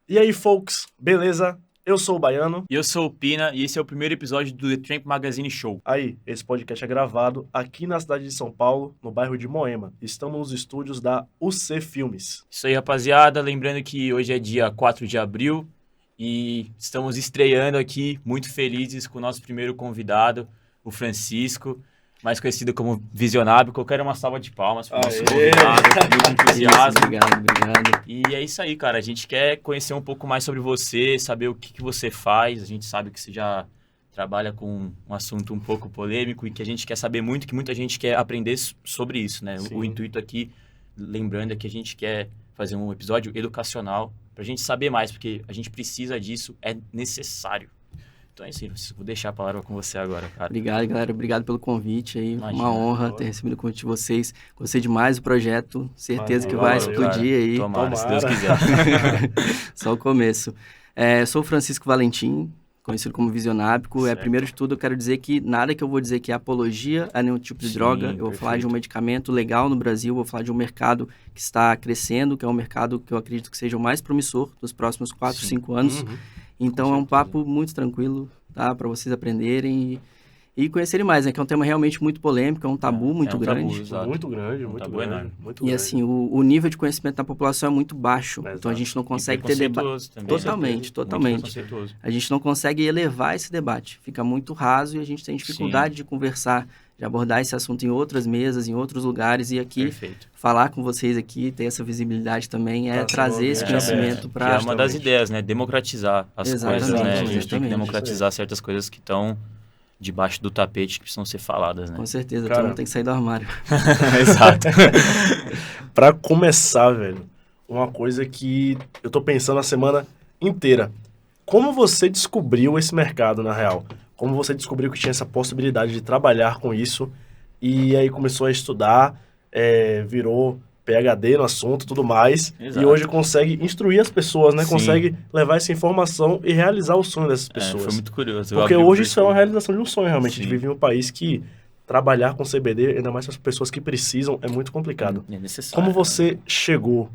E aí, folks, beleza? Eu sou o Baiano. E eu sou o Pina, e esse é o primeiro episódio do The Tramp Magazine Show. Aí, esse podcast é gravado aqui na cidade de São Paulo, no bairro de Moema. Estamos nos estúdios da UC Filmes. Isso aí, rapaziada. Lembrando que hoje é dia 4 de abril e estamos estreando aqui, muito felizes com o nosso primeiro convidado, o Francisco, mais conhecido como Visionábico. Eu quero uma salva de palmas para o nosso convidado, muito entusiasmo. Obrigado. E é isso aí, cara. A gente quer conhecer um pouco mais sobre você, saber o que você faz. A gente sabe que você já trabalha com um assunto um pouco polêmico e que a gente quer saber muito, que muita gente quer aprender sobre isso, né? Sim. O intuito aqui, lembrando, é que a gente quer fazer um episódio educacional pra gente saber mais, porque a gente precisa disso, é necessário. Então é isso aí, Francisco. Vou deixar a palavra com você agora, cara. Obrigado, galera. Obrigado pelo convite aí. Imagina, Uma honra ter recebido o convite de vocês. Gostei demais do projeto. Certeza que vai valeu, explodir aí. Tomara, se Tomara. Deus quiser. Só o começo. Sou o Francisco Valentim, conhecido como Visionábico. Certo. Primeiro de tudo, eu quero dizer que nada que eu vou dizer que é apologia a nenhum tipo de Sim, droga. Eu vou falar de um perfeito. medicamento legal no Brasil, vou falar de um mercado que está crescendo, que é um mercado que eu acredito que seja o mais promissor dos próximos 4, Sim. 5 anos. Então Com é um certeza. papo muito tranquilo, tá? Para vocês aprenderem e conhecerem mais, né? Que é um tema realmente muito polêmico, é um tabu muito um tabu, grande. exato. Muito grande, Um muito tabu grande. enorme. Muito E grande. assim, o nível de conhecimento da população é muito baixo. É, Então a exato. gente não E consegue ter debate. preconceituoso também, Totalmente, né? totalmente. Muito preconceituoso. A gente não consegue elevar esse debate. Fica muito raso e a gente tem dificuldade de conversar, de abordar esse assunto em outras mesas, em outros lugares. E aqui, Perfeito. falar com vocês aqui, ter essa visibilidade também, é Tá, trazer sim, esse é, conhecimento Que é para... uma das ideias, né? Democratizar as Exatamente, coisas, né? A gente tem que exatamente. democratizar certas coisas que estão debaixo do tapete que precisam ser faladas, né? Com certeza, Cara, todo mundo tem que sair do armário. Exato. Pra começar, velho, uma coisa que eu tô pensando a semana inteira. Como você descobriu esse mercado, na real? Como você descobriu que tinha essa possibilidade de trabalhar com isso e aí começou a estudar, virou PhD no assunto e tudo mais, Exato. e hoje consegue instruir as pessoas, né? Sim. Consegue levar essa informação e realizar o sonho dessas pessoas. Foi muito curioso. Eu Porque abri o hoje isso é uma perfil. realização de um sonho, realmente. A gente Sim. vive em um país que trabalhar com CBD, ainda mais para as pessoas que precisam, é muito complicado. É necessário. Como você chegou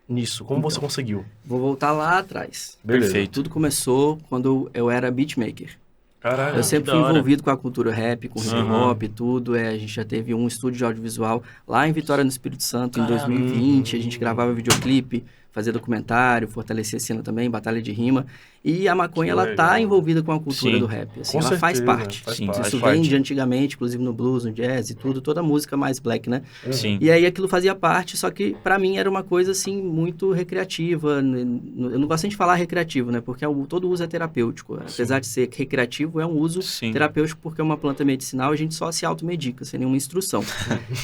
nisso? Como Então, você conseguiu? Vou voltar lá atrás. Perfeito. Tudo começou quando eu era beatmaker. Caralho. Eu sempre que fui da hora. envolvido com a cultura rap, com hip Aham. hop e tudo. A gente já teve um estúdio de audiovisual lá em Vitória, no Espírito Santo, em Caramba. 2020. A gente gravava videoclipe, fazia documentário, fortalecia a cena também, batalha de rima. E a maconha, Que ela legal. tá envolvida com a cultura Sim. do rap. Assim, Com ela faz certeza, parte. faz Sim, parte. Isso faz vem parte. de antigamente, inclusive no blues, no jazz e tudo. Toda a música mais black, né? Sim. E aí aquilo fazia parte, só que pra mim era uma coisa assim muito recreativa. Eu não gosto nem de falar recreativo, né? Porque todo uso é terapêutico. Apesar de ser recreativo, é um uso Sim. terapêutico porque é uma planta medicinal, a gente só se automedica, sem nenhuma instrução.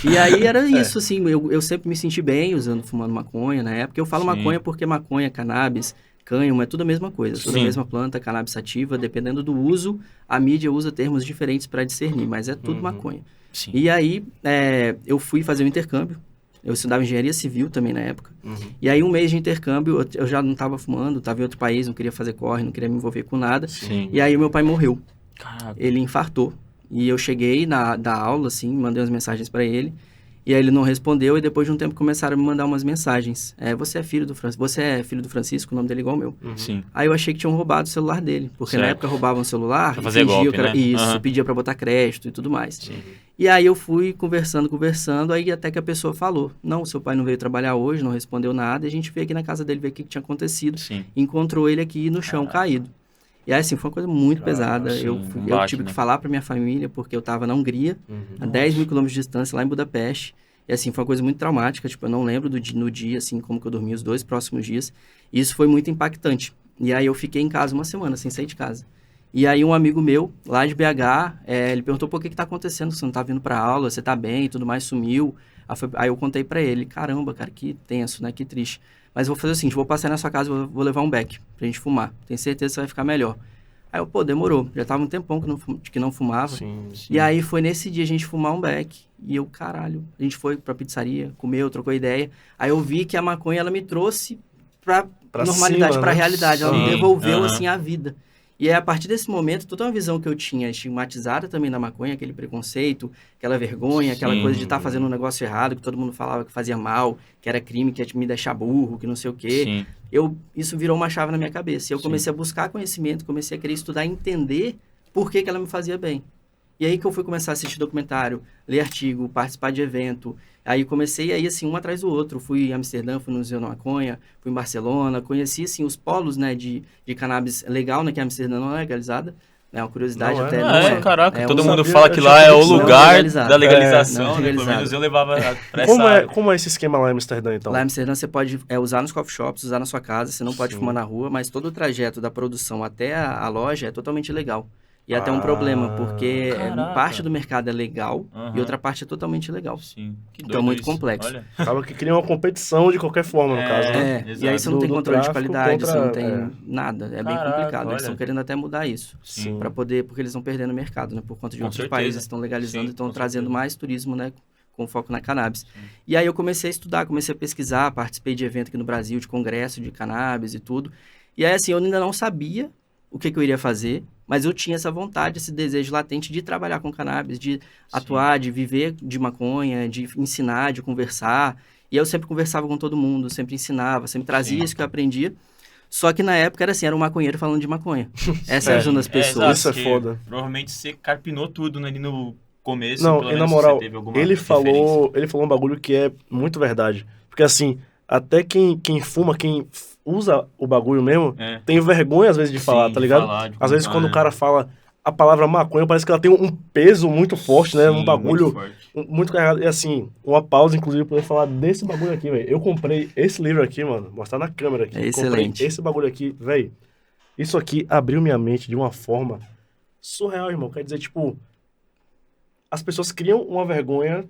E aí era isso, assim, eu sempre me senti bem fumando maconha na época. Eu falo Sim. maconha porque maconha, cannabis, cânhamo, é tudo a mesma coisa. Toda a Sim. mesma planta, cannabis sativa, dependendo do uso, a mídia usa termos diferentes para discernir, mas é tudo maconha. Sim. E aí, eu fui fazer um intercâmbio. Eu estudava engenharia civil também na época. E aí, um mês de intercâmbio, eu já não estava fumando, estava em outro país, não queria fazer corre, não queria me envolver com nada. Sim. E aí, meu pai morreu. Caraca. Ele infartou. E eu cheguei da aula, assim, mandei umas mensagens para ele. E aí, ele não respondeu. E depois de um tempo, começaram a me mandar umas mensagens. Você é filho do Francisco, o nome dele é igual ao meu. Sim. Aí eu achei que tinham roubado o celular dele. Porque na Certo. época roubavam o celular Pra e fazer fingiam golpe, que era né? isso, Aham. pedia pra botar crédito e tudo mais. Sim. E aí eu fui conversando, aí até que a pessoa falou, não, seu pai não veio trabalhar hoje, não respondeu nada, e a gente veio aqui na casa dele ver o que tinha acontecido, Sim. encontrou ele aqui no chão, caído. E aí, assim, foi uma coisa muito pesada, sim, eu um baque, tive né? que falar pra minha família, porque eu tava na Hungria, a 10 mil quilômetros de distância, lá em Budapeste, e assim, foi uma coisa muito traumática, tipo, eu não lembro no dia, assim, como que eu dormi os 2 próximos dias, e isso foi muito impactante. E aí eu fiquei em casa uma semana, sem sair de casa. E aí um amigo meu, lá de BH, ele perguntou por que tá acontecendo, você não tá vindo pra aula, você tá bem e tudo mais, sumiu. Aí eu contei pra ele, caramba, cara, que tenso, né, que triste. Mas eu vou fazer o seguinte, vou passar na sua casa, vou levar um beck pra gente fumar, tenho certeza que você vai ficar melhor. Aí eu, demorou, já tava um tempão que não fumava. Sim. E aí foi nesse dia a gente fumar um beck, e eu, caralho, a gente foi pra pizzaria, comeu, trocou ideia. Aí eu vi que a maconha, ela me trouxe pra normalidade, cima, pra né? realidade, ela me Sim, devolveu, aham. assim, a vida. E é a partir desse momento, toda uma visão que eu tinha estigmatizada também da maconha, aquele preconceito, aquela vergonha, aquela Sim. coisa de estar fazendo um negócio errado, que todo mundo falava que fazia mal, que era crime, que ia me deixar burro, que não sei o quê. Sim. Isso virou uma chave na minha cabeça. E eu Sim. comecei a buscar conhecimento, comecei a querer estudar e entender por que ela me fazia bem. E aí que eu fui começar a assistir documentário, ler artigo, participar de evento. Aí comecei aí, assim, um atrás do outro. Fui em Amsterdã, fui no Museu da Maconha, fui em Barcelona, conheci, assim, os polos, né, de cannabis legal, né, que Amsterdã não é legalizada. É uma curiosidade Não é? até. Não não é? Caraca, todo eu mundo sabia, fala eu que tinha lá é o conhecido. lugar Não legalizado. da legalização, Não né? Pelo legalizado. menos eu levava pra essa... Como é esse esquema lá em Amsterdã, então? Lá em Amsterdã você pode usar nos coffee shops, usar na sua casa, você não pode Sim. fumar na rua, mas todo o trajeto da produção até a loja é totalmente legal. E até um problema, porque Caraca. parte do mercado é legal Aham. e outra parte é totalmente ilegal. Sim. Que Então, doido muito isso. complexo. Olha. Acaba que cria uma competição de qualquer forma, no caso, né? E aí exato. você não tem Do controle de tráfico qualidade, você não contra- tem nada. É bem Caraca, complicado. Eles olha. estão querendo até mudar isso. Sim. Para poder, porque eles estão perdendo o mercado, né? Por conta de Com outros certeza. países estão legalizando e Sim, estão com trazendo certeza. mais turismo, né? Com foco na cannabis. E aí eu comecei a estudar, comecei a pesquisar, participei de evento aqui no Brasil, de congresso de cannabis e tudo. E aí, assim, eu ainda não sabia o que eu iria fazer, mas eu tinha essa vontade, esse desejo latente de trabalhar com cannabis, de atuar, de viver de maconha, de ensinar, de conversar. E eu sempre conversava com todo mundo, sempre ensinava, sempre trazia Sim. isso que eu aprendia. Só que na época era assim, era um maconheiro falando de maconha. Essa é a visão das pessoas. exato, Isso é porque foda. Provavelmente você carpinou tudo né, ali no começo, Não, pelo e na menos moral, você teve alguma ele referência. falou um bagulho que é muito verdade. Porque assim, até quem fuma, quem usa o bagulho mesmo, É. tem vergonha às vezes de falar, Sim, tá de ligado? falar, de Às vezes contar, quando né? o cara fala a palavra maconha, parece que ela tem um peso muito forte, né? Sim, Um bagulho muito forte. muito carregado. E assim, uma pausa, inclusive, pra eu falar desse bagulho aqui, velho. Eu comprei esse livro aqui, mano. Vou mostrar na câmera aqui. É excelente. Comprei esse bagulho aqui, velho. Isso aqui abriu minha mente de uma forma surreal, irmão. Quer dizer, tipo, as pessoas criam uma vergonha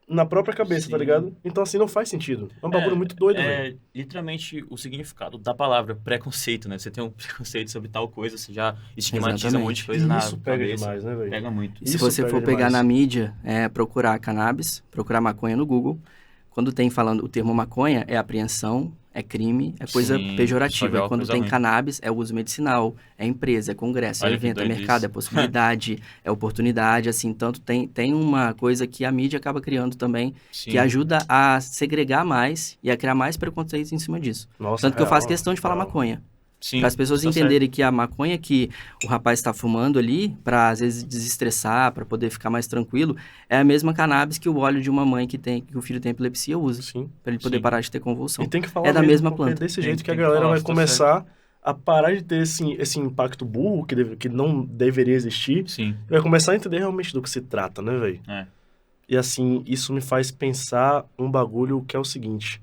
na própria cabeça, tá Sim. ligado? Então, assim, não faz sentido. É um bagulho muito doido, velho. Literalmente o significado da palavra preconceito, né? Você tem um preconceito sobre tal coisa, você já estigmatiza Exatamente. um monte de coisa na Isso pega cabeça. demais, né, velho? Pega muito. E se Isso você pega for pegar demais. na mídia, procurar cannabis, procurar maconha no Google, quando tem falando o termo maconha, é apreensão, é crime, é coisa Sim, só pejorativa. joga Quando coisa tem ruim. cannabis, é uso medicinal, é empresa, é congresso, Olha é que evento, é doido mercado, isso. é possibilidade, é oportunidade, assim, tanto tem uma coisa que a mídia acaba criando também, Sim. que ajuda a segregar mais e a criar mais preconceitos em cima disso. Nossa, Tanto que eu faço real, questão de falar real. maconha. Sim, Para as pessoas tá entenderem que a maconha que o rapaz está fumando ali, para às vezes desestressar, para poder ficar mais tranquilo, é a mesma cannabis que o óleo de uma mãe que o filho tem epilepsia usa, Sim. para ele poder Sim. parar de ter convulsão. E tem que falar É da mesmo, mesma porque planta. É desse Tem- jeito que a tem que galera falar, vai tá começar a parar de ter esse impacto burro que não deveria existir. Sim. E vai começar a entender realmente do que se trata, né, velho? É. E assim, isso me faz pensar um bagulho que é o seguinte.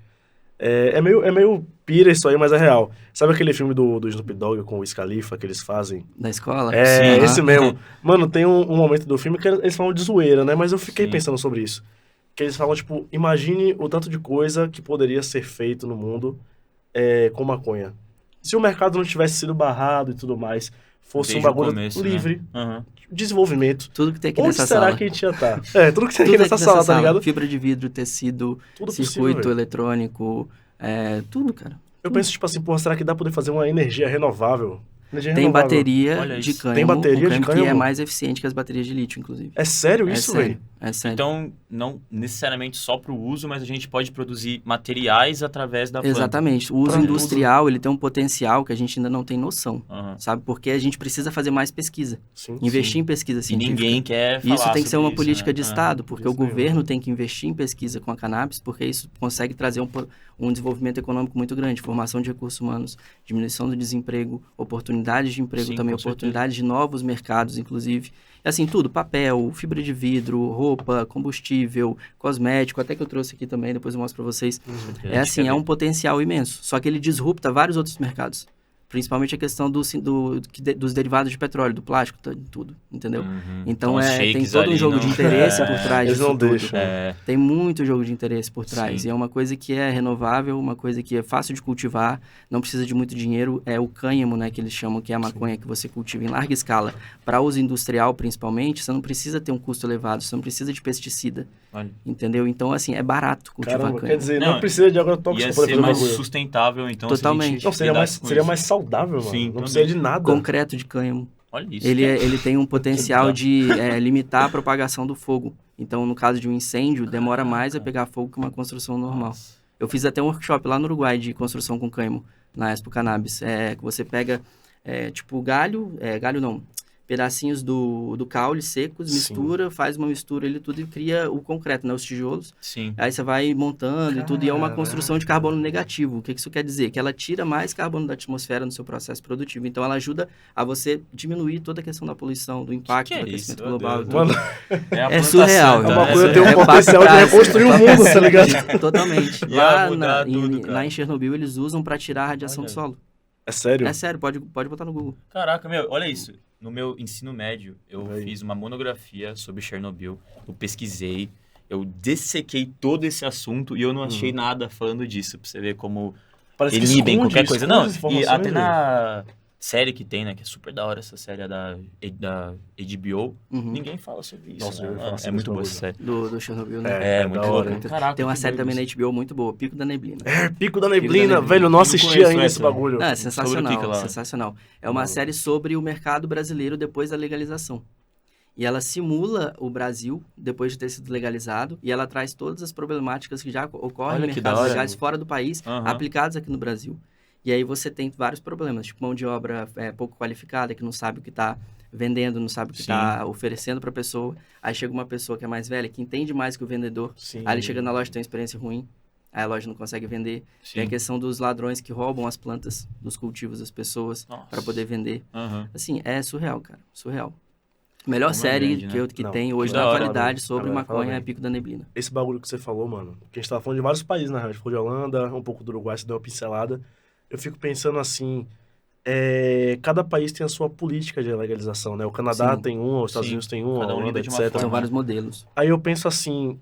É meio pira isso aí, mas é real. Sabe aquele filme do Snoop Dogg com o Wiz Khalifa que eles fazem? Da escola? É, Sim. esse mesmo. Mano, tem um momento do filme que eles falam de zoeira, né? Mas eu fiquei Sim. pensando sobre isso. Que eles falam, tipo, imagine o tanto de coisa que poderia ser feito no mundo com maconha. Se o mercado não tivesse sido barrado e tudo mais, fosse Desde um o bagulho começo, livre, né? Aham. desenvolvimento. Tudo que tem aqui Onde nessa será sala. que a gente ia estar? Tudo que tem aqui Tudo nessa sala, tá ligado? Fibra de vidro, tecido, Tudo possível, circuito velho. eletrônico, tudo, cara. Eu penso, tipo assim, porra, será que dá pra poder fazer uma energia renovável? Energia Tem renovável. bateria Olha de isso. cânhamo, Tem bateria um de cânhamo que é cânhamo? mais eficiente que as baterias de lítio, inclusive. É sério É isso, sério, velho? é sério. Então, não necessariamente só para o uso, mas a gente pode produzir materiais através da planta. Exatamente. O uso Pra industrial, ele tem um potencial que a gente ainda não tem noção, Aham. sabe? Porque a gente precisa fazer mais pesquisa, Sim. investir em pesquisa E científica. ninguém quer falar Isso tem que ser uma sobre política isso, de né? Estado, porque o Isso aí, governo mano. tem que investir em pesquisa com a cannabis, porque isso consegue trazer um desenvolvimento econômico muito grande, formação de recursos humanos, diminuição do desemprego, oportunidades de emprego Sim, também, com certeza. oportunidades de novos mercados, inclusive. E assim, tudo, papel, fibra de vidro, roupa, combustível, cosmético, até que eu trouxe aqui também, depois eu mostro para vocês. A gente quer É ver. um potencial imenso, só que ele disrupta vários outros mercados. Principalmente a questão dos derivados de petróleo, do plástico, tudo, entendeu? Uhum. Então, os tem shakes todo um ali jogo não- de interesse por trás Eles disso não tudo. deixam. Tem muito jogo de interesse por trás. Sim. E é uma coisa que é renovável, uma coisa que é fácil de cultivar, não precisa de muito dinheiro. É o cânhamo, né, que eles chamam, que é a maconha que você cultiva em larga escala. Para uso industrial, principalmente, você não precisa ter um custo elevado, você não precisa de pesticida, Olha. entendeu? Então, assim, é barato cultivar Caramba, cânhamo. quer dizer, Não, não precisa de agrotóxico Ia pra poder ser fazer mais bagulho. sustentável, então, Totalmente. se a gente Não, seria lidasse com mais isso. saudável, mano. Sim, não também. precisa de nada. Concreto de cânhamo. Olha isso. Ele tem um potencial bizarro. de limitar a propagação do fogo. Então, no caso de um incêndio, demora mais a pegar fogo que uma construção normal. Eu fiz até um workshop lá no Uruguai de construção com cânhamo, na Expo Cannabis. Que você pega, tipo, galho não, pedacinhos do caule secos, Sim. mistura, faz uma mistura ali tudo e cria o concreto, né, os tijolos. Sim. Aí você vai montando e tudo, e é uma Caraca. construção de carbono negativo. O que isso quer dizer? Que ela tira mais carbono da atmosfera no seu processo produtivo. Então, ela ajuda a você diminuir toda a questão da poluição, do impacto Que é do aquecimento isso? Meu global. e Deus. tudo. Mano, É, a É plantação, surreal. então, É uma né? coisa, tem um É potencial de papo reconstruir o mundo, tá ligado? Totalmente. Ia mudar tudo, cara. Lá em Chernobyl, eles usam para tirar a radiação do solo. É sério? É sério, pode botar no Google. Caraca, meu, olha isso. No meu ensino médio, eu Véi. fiz uma monografia sobre Chernobyl. Eu pesquisei, eu dissequei todo esse assunto e eu não achei nada falando disso. Pra você ver como Parece que inibem esconde- qualquer coisa. esconde Não, as e informações, até velho. na série que tem, né? Que é super da hora essa série da HBO. Uhum. Ninguém fala sobre isso. Nossa, né? eu ia falar É sobre muito esse boa bagulho. essa série. Do Chernobyl, né? É, da muito hora, louco. hein? Caraca, Tem uma que série doido também isso. na HBO muito boa, Pico da Neblina. Pico da Neblina, Neblina. velho, eu não Eu não assisti conheço ainda esse essa. bagulho. Não, é Sobre o sensacional, que lá? sensacional. É uma Mano. série sobre o mercado brasileiro depois da legalização. E ela simula o Brasil depois de ter sido legalizado e ela traz todas as problemáticas que já ocorrem Olha em que da mercados hora. legais fora do país, Aham. aplicados aqui no Brasil. E aí você tem vários problemas, tipo mão de obra pouco qualificada, que não sabe o que está vendendo, não sabe o que Sim. está oferecendo para a pessoa. Aí chega uma pessoa que é mais velha, que entende mais que o vendedor. Sim. Aí ele chega na loja e tem uma experiência ruim. Aí a loja não consegue vender. Tem a Sim. questão dos ladrões que roubam as plantas dos cultivos das pessoas Nossa. para poder vender. Aham. Assim, é surreal, cara. Surreal. Melhor Como é série grande, né? que Não, tem hoje que na da hora, atualidade mano. sobre Agora fala maconha é bem. Pico da Neblina. Esse bagulho que você falou, mano, que a gente tava falando de vários países, na real. A gente falou de Holanda, um pouco do Uruguai, você deu uma pincelada. Eu fico pensando assim, cada país tem a sua política de legalização, né? O Canadá Sim. tem um, os Estados Sim. Unidos tem um, a Cada um Holanda, lida de uma etc. forma. São vários modelos. Aí eu penso assim,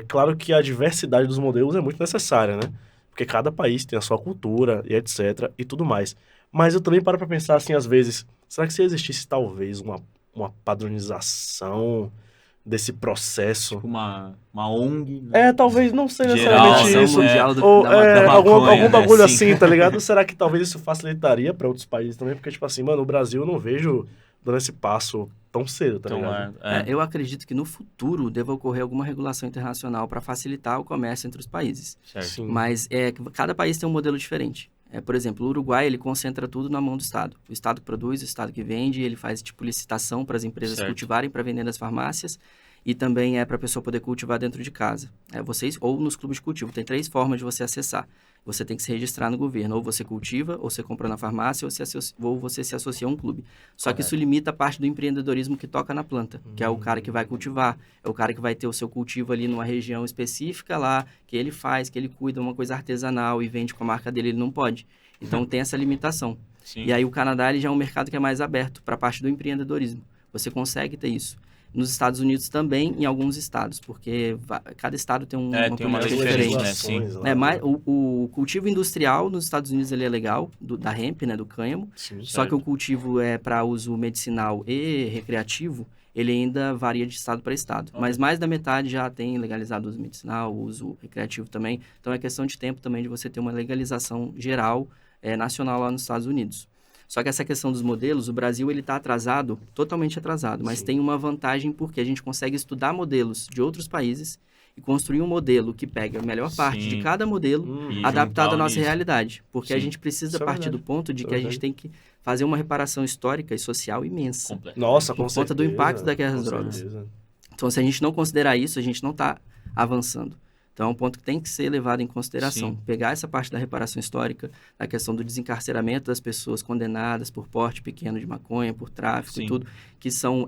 claro que a diversidade dos modelos é muito necessária, né? Porque cada país tem a sua cultura e etc. e tudo mais. Mas eu também paro pra pensar assim, às vezes, será que se existisse talvez uma padronização desse processo? Tipo uma ONG. Né? Talvez não seja Geral, necessariamente Ação isso. Mundial Ou da Maconha. algum maconha, né? bagulho Sim. assim, tá ligado? Será que talvez isso facilitaria pra outros países também? Porque, tipo assim, mano, o Brasil eu não vejo dando esse passo tão cedo, tá Então, ligado? Eu acredito que no futuro deva ocorrer alguma regulação internacional para facilitar o comércio entre os países. certo. Sim. Mas cada país tem um modelo diferente. Por exemplo, o Uruguai, ele concentra tudo na mão do Estado. O Estado que produz, o Estado que vende, ele faz tipo licitação para as empresas Certo. cultivarem para vender nas farmácias e também para a pessoa poder cultivar dentro de casa. Ou nos clubes de cultivo. Tem 3 formas de você acessar. Você tem que se registrar no governo. Ou você cultiva, ou você compra na farmácia, ou você se associa a um clube. Só que isso limita a parte do empreendedorismo que toca na planta, que é o cara que vai cultivar, é o cara que vai ter o seu cultivo ali numa região específica lá, que ele faz, que ele cuida, uma coisa artesanal e vende com a marca dele, ele não pode. Então tem essa limitação. Sim. E aí o Canadá ele já é um mercado que é mais aberto para a parte do empreendedorismo. Você consegue ter isso. Nos Estados Unidos também, em alguns estados, porque cada estado tem uma tem uma política lei diferente. diferente, né? Sim. Mas o cultivo industrial nos Estados Unidos ele é legal, da hemp, né, do cânhamo. Sim. Só que o cultivo para uso medicinal e recreativo, ele ainda varia de estado para estado. Mas mais da metade já tem legalizado o uso medicinal, o uso recreativo também. Então é questão de tempo também de você ter uma legalização geral, nacional lá nos Estados Unidos. Só que essa questão dos modelos, o Brasil ele está atrasado, totalmente atrasado, mas Sim. tem uma vantagem porque a gente consegue estudar modelos de outros países e construir um modelo que pega a melhor parte Sim. de cada modelo E adaptado juntar à nossa nisso. realidade. Porque a Sim. gente precisa Isso é partir verdade. do ponto de Isso é que a gente verdade. tem que fazer uma reparação histórica e social imensa. Completo. Nossa, Por com conta do certeza, impacto da guerra com às drogas. certeza. Então, se a gente não considerar isso, a gente não está avançando. Então, é um ponto que tem que ser levado em consideração. Sim. Pegar essa parte da reparação histórica, da questão do desencarceramento das pessoas condenadas por porte pequeno de maconha, por tráfico Sim. e tudo, que são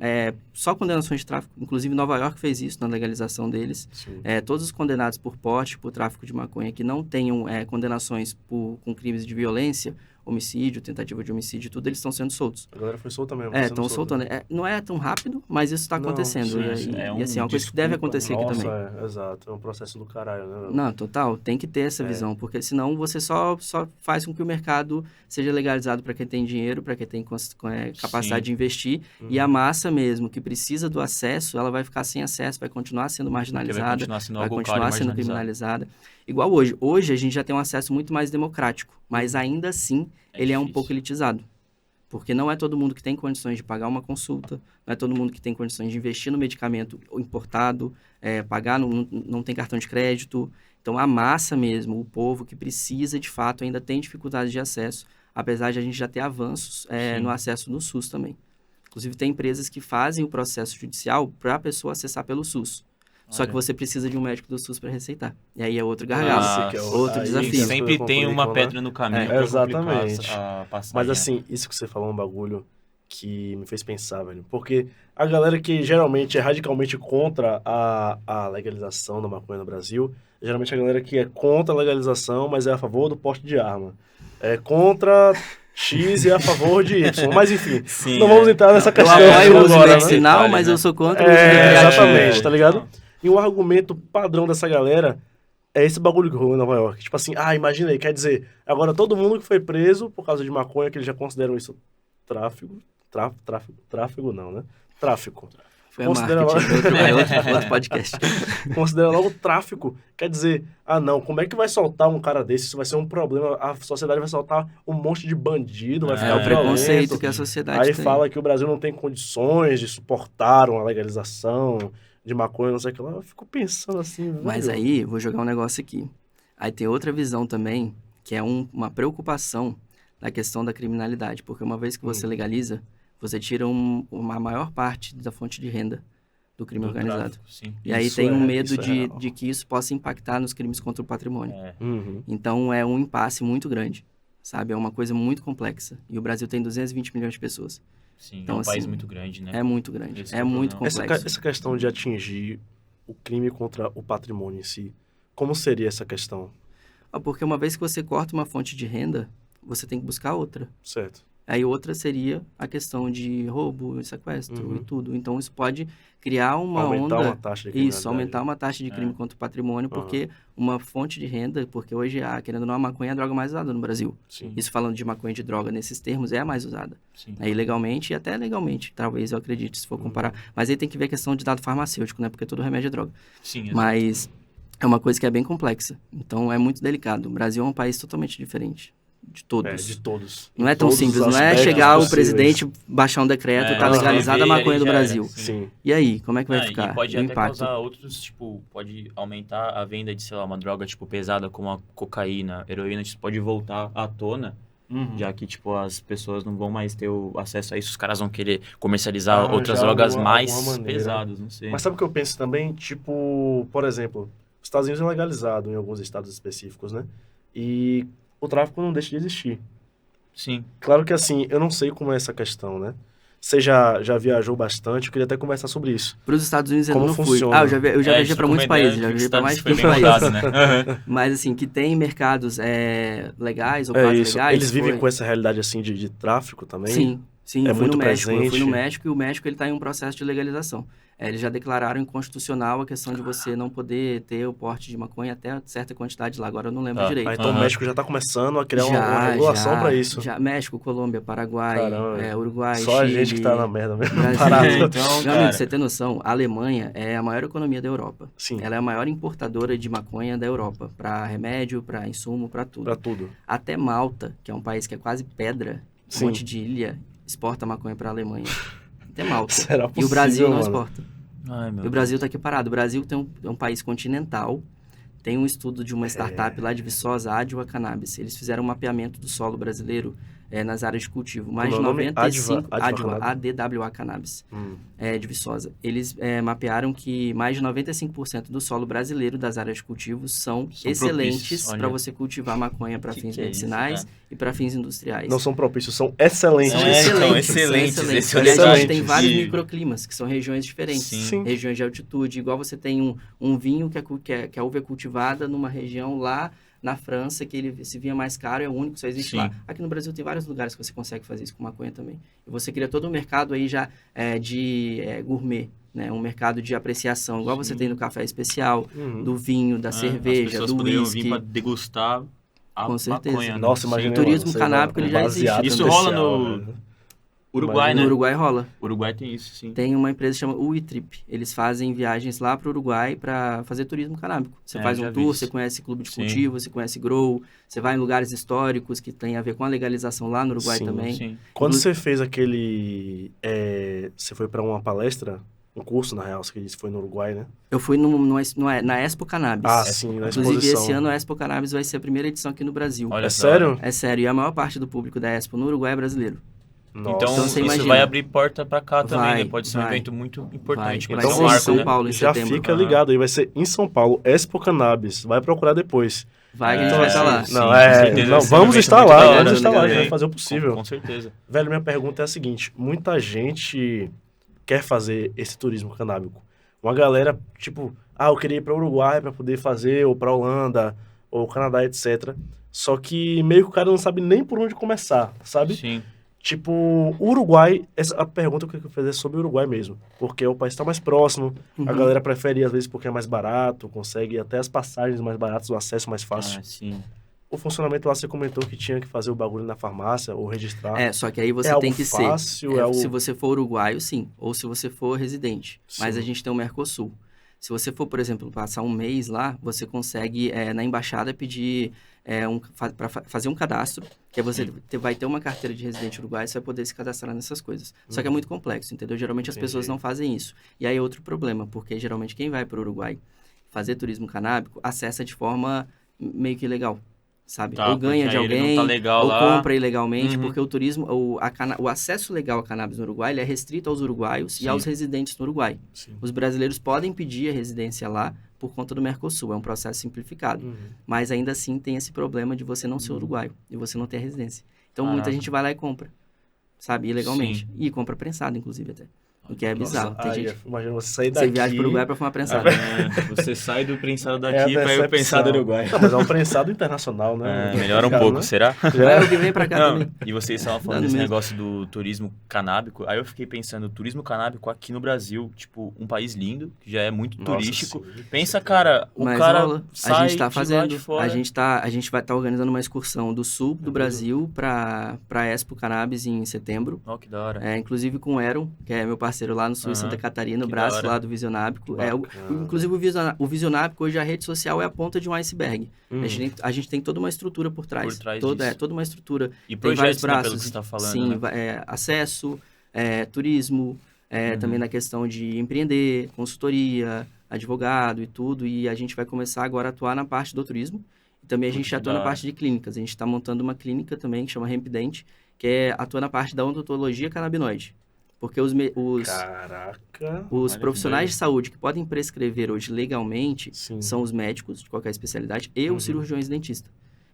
só condenações de tráfico. Inclusive, Nova York fez isso na legalização deles. Sim. Todos os condenados por porte, por tráfico de maconha, que não tenham condenações com crimes de violência, homicídio, tentativa de homicídio, tudo, eles estão sendo soltos. A galera foi solta mesmo. tá sendo Estão solta. soltando. Não é tão rápido, mas isso está Não, acontecendo. sim, E, é e, assim, é um uma coisa que deve desculpa, acontecer aqui Nossa, também. exato. É um processo do caralho, né? Não, total, tem que ter essa visão, porque senão você só faz com que o mercado seja legalizado para quem tem dinheiro, para quem tem capacidade Sim. de investir, e a massa mesmo, que precisa do acesso, ela vai ficar sem acesso, vai continuar sendo Porque marginalizada, vai continuar sendo vai algo continuar caro e sendo marginalizado. criminalizada. Igual hoje. Hoje a gente já tem um acesso muito mais democrático, mas ainda assim ele é um difícil. pouco elitizado. Porque não é todo mundo que tem condições de pagar uma consulta, não é todo mundo que tem condições de investir no medicamento importado, pagar, não tem cartão de crédito. Então, a massa mesmo, o povo que precisa, de fato, ainda tem dificuldades de acesso, apesar de a gente já ter avanços no acesso no SUS também. Inclusive, tem empresas que fazem o processo judicial para a pessoa acessar pelo SUS. Só que você precisa de um médico do SUS para receitar. E aí é outro gargalo, outro desafio. Sempre tem uma pedra no caminho pra exatamente. complicar a passagem. Mas assim, isso que você falou é um bagulho que me fez pensar, velho. Porque a galera que geralmente é radicalmente contra a legalização da maconha no Brasil, geralmente a galera que é contra a legalização, mas é a favor do porte de arma. É contra X e é a favor de Y. Mas enfim, Sim, não vamos entrar nessa questão Eu apoio o uso agora, né? medicinal, mas eu sou contra o uso recreativo. Exatamente, tá ligado? E o argumento padrão dessa galera é esse bagulho que rolou em Nova York. Tipo assim, imagina aí, quer dizer, agora todo mundo que foi preso por causa de maconha, que eles já consideram isso tráfico não, né? Tráfico. Foi outro podcast. Considera logo tráfico. Quer dizer, não, como é que vai soltar um cara desse? Isso vai ser um problema. A sociedade vai soltar um monte de bandido, vai ficar o preconceito que a sociedade aí tem. fala que o Brasil não tem condições de suportar uma legalização de maconha, não sei o que lá. Eu fico pensando assim, Mas velho. aí, vou jogar um negócio aqui. Aí tem outra visão também, que é uma preocupação na questão da criminalidade. Porque uma vez que você legaliza, você tira uma maior parte da fonte de renda do crime organizado. Tráfico, e aí tem um medo de que isso possa impactar nos crimes contra o patrimônio. Então é um impasse muito grande, sabe? É uma coisa muito complexa. E o Brasil tem 220 milhões de pessoas. Sim, então, é um país assim, muito grande, né? É muito grande, Esse é muito complexo. Essa questão de atingir o crime contra o patrimônio em si, como seria essa questão? Porque uma vez que você corta uma fonte de renda, você tem que buscar outra. Certo. Aí outra seria a questão de roubo, sequestro e tudo. Então isso pode criar uma aumentar onda... uma taxa de criminalidade. Isso, aumentar uma taxa de crime contra o patrimônio, porque uma fonte de renda, porque hoje, querendo ou não, a maconha é a droga mais usada no Brasil. Sim. Isso falando de maconha de droga nesses termos, é a mais usada. Sim. Ilegalmente e até legalmente, talvez eu acredite, se for comparar. Mas aí tem que ver a questão de dado farmacêutico, né? Porque todo remédio é droga. Sim, mas é uma coisa que é bem complexa. Então é muito delicado. O Brasil é um país totalmente diferente. De todos. De todos. Não é tão simples, não é chegar o presidente, baixar um decreto, tá legalizada a maconha do Brasil. Sim. E aí, como é que vai ficar? E pode o até impacto. causar outros, pode aumentar a venda de, sei lá, uma droga, pesada como a cocaína, heroína, pode voltar à tona, já que, as pessoas não vão mais ter o acesso a isso, os caras vão querer comercializar outras drogas mais pesadas, não sei. Mas sabe o que eu penso também? Por exemplo, os Estados Unidos é legalizado em alguns estados específicos, né? E o tráfico não deixa de existir. Sim. Claro que assim, eu não sei como é essa questão, né? Você já viajou bastante, eu queria até conversar sobre isso. Para os Estados Unidos eu Como não funciona? fui. Eu já viajei para muitos países, já viajei para mais de 20 países. Né? Mas assim, que tem mercados legais ou quase legais. Eles vivem com essa realidade assim de tráfico também? Sim, eu fui no México. presente. Eu fui no México e o México ele está em um processo de legalização. Eles já declararam inconstitucional a questão de você não poder ter o porte de maconha até certa quantidade lá. Agora eu não lembro direito. Então o México já está começando a criar uma regulação para isso. México, Colômbia, Paraguai, Uruguai, Só Chile, a gente que tá na merda mesmo. Brasil. Meu amigo, você tem noção, a Alemanha é a maior economia da Europa. Sim. Ela é a maior importadora de maconha da Europa. Para remédio, para insumo, para tudo. Para tudo. Até Malta, que é um país que é quase pedra, um monte de ilha, exporta maconha para a Alemanha. Até Malta. Será possível, e o Brasil não mano? exporta. Ai, E o Brasil está aqui parado. O Brasil é um país continental. Tem um estudo de uma startup lá de Viçosa, Adva Cannabis. Eles fizeram um mapeamento do solo brasileiro nas áreas de cultivo. Mais de 95... ADWA Cannabis. De Viçosa. Eles mapearam que mais de 95% do solo brasileiro das áreas de cultivo são excelentes para você cultivar maconha para fins medicinais e para fins industriais. Não são propícios, são excelentes. São excelentes. E a gente tem vários microclimas, que são regiões diferentes. Sim. Regiões de altitude. Igual você tem um vinho que a uva é cultivada numa região lá na França, que esse vinho é mais caro, é o único que só existe lá. Aqui no Brasil tem vários lugares que você consegue fazer isso com maconha também. E você cria todo um mercado aí já de gourmet, né? Um mercado de apreciação, igual você tem no café especial, do vinho, da cerveja, do whisky. Vir para degustar a com certeza. maconha. Nossa, imagina. O turismo canábico ele já existe. Isso rola no... Uruguai, Imagina. né? No Uruguai rola. Uruguai tem isso, sim. Tem uma empresa que chama UiTrip. Eles fazem viagens lá para o Uruguai para fazer turismo canábico. Você faz já um vi tour, isso. você conhece clube de Sim. cultivo, você conhece grow, você vai em lugares históricos que tem a ver com a legalização lá no Uruguai Sim, também. Sim. Quando Inclu- você fez aquele... você foi pra uma palestra, um curso, na real, você disse que foi no Uruguai, né? Eu fui na Expo Cannabis. Ah, sim, na Inclusive, exposição. esse ano a Expo Cannabis vai ser a primeira edição aqui no Brasil. Olha É só. sério? É sério, e a maior parte do público da Expo no Uruguai é brasileiro. Nossa. Então, Então, você isso imagina. vai abrir porta pra cá também, Vai, né? Pode ser um vai. evento muito importante. Vai Vai ser ser um em marco, São né? Paulo em Já setembro. fica Aham. ligado aí, vai ser em São Paulo, Expo Cannabis. Vai procurar depois. Vai que a gente É, vai estar lá. sim, Não, com é, certeza não, vai ser um vamos evento estar muito lá, da vamos hora estar lá, a gente também. vai fazer o possível. Com certeza. Velho, minha pergunta é a seguinte: muita gente quer fazer esse turismo canábico. Uma galera, tipo, eu queria ir para o Uruguai para poder fazer, ou para Holanda, ou Canadá, etc. Só que meio que o cara não sabe nem por onde começar, sabe? Sim. Tipo, o Uruguai, a pergunta que eu queria fazer é sobre o Uruguai mesmo. Porque o país está mais próximo, a Uhum. galera prefere ir às vezes porque é mais barato, consegue até as passagens mais baratas, o acesso mais fácil. Ah, sim. O funcionamento lá você comentou que tinha que fazer o bagulho na farmácia ou registrar. Só que aí você algo tem que fácil, ser. é algo- Se você for uruguaio, sim. Ou se você for residente. Mas Sim. a gente tem o Mercosul. Se você for, por exemplo, passar um mês lá, você consegue, na embaixada, pedir para fazer um cadastro, que você vai ter uma carteira de residente uruguaio, você vai poder se cadastrar nessas coisas. Só que é muito complexo, entendeu? Geralmente as pessoas Entendi. não fazem isso. E aí é outro problema, porque geralmente quem vai para o Uruguai fazer turismo canábico, acessa de forma meio que ilegal, sabe? Tá, Ou ganha porque de aí ele não alguém, tá legal ou lá. compra ilegalmente, Uhum. porque o turismo, o acesso legal a cannabis no Uruguai, ele é restrito aos uruguaios Sim. e aos residentes no Uruguai. Sim. Os brasileiros podem pedir a residência lá por conta do Mercosul, é um processo simplificado. Uhum. Mas ainda assim tem esse problema de você não ser uruguaio e você não ter a residência. Então muita Caraca. gente vai lá e compra, sabe? Ilegalmente. Sim. E compra prensado, inclusive, até. O que é Nossa, bizarro. Tem gente... imagina você sair daqui... Você viaja pro Uruguai pra fumar prensado. Você sai do prensado É a daqui pra ir decepção. o prensado uruguai. Não, mas é um prensado internacional, né? Melhora um Cara, pouco, né? será? É o que vem pra cá Não, também. e vocês estavam falando Dando desse mesmo. negócio do turismo canábico. Aí eu fiquei pensando, turismo canábico aqui no Brasil, tipo, um país lindo, que já é muito Nossa, turístico. sim. Pensa, cara, o Mas cara rola. sai A gente tá de lá fazendo. de fora. A gente vai estar organizando uma excursão do sul do Brasil pra Expo Cannabis em setembro. Ó, que da hora. Inclusive com o Eron, que é meu parceiro lá no sul, em Aham. Santa Catarina, o Que braço da hora. lá do Visionábico. Bacana. Inclusive o Visionábico, hoje a rede social é a ponta de um iceberg. A gente tem toda uma estrutura por trás. Por trás toda disso. uma estrutura. E Tem vários projetos, né, pelo braços. que você está falando, Sim, né? acesso, turismo, também na questão de empreender, consultoria, advogado e tudo. E a gente vai começar agora a atuar na parte do turismo. E também a Putz, gente que atua da na hora. parte de clínicas. A gente está montando uma clínica também que chama Hempdent, que atua na parte da odontologia canabinoide. Porque os Caraca. Olha que profissionais doido. de saúde que podem prescrever hoje legalmente Sim. são os médicos de qualquer especialidade e Uhum. os cirurgiões dentistas.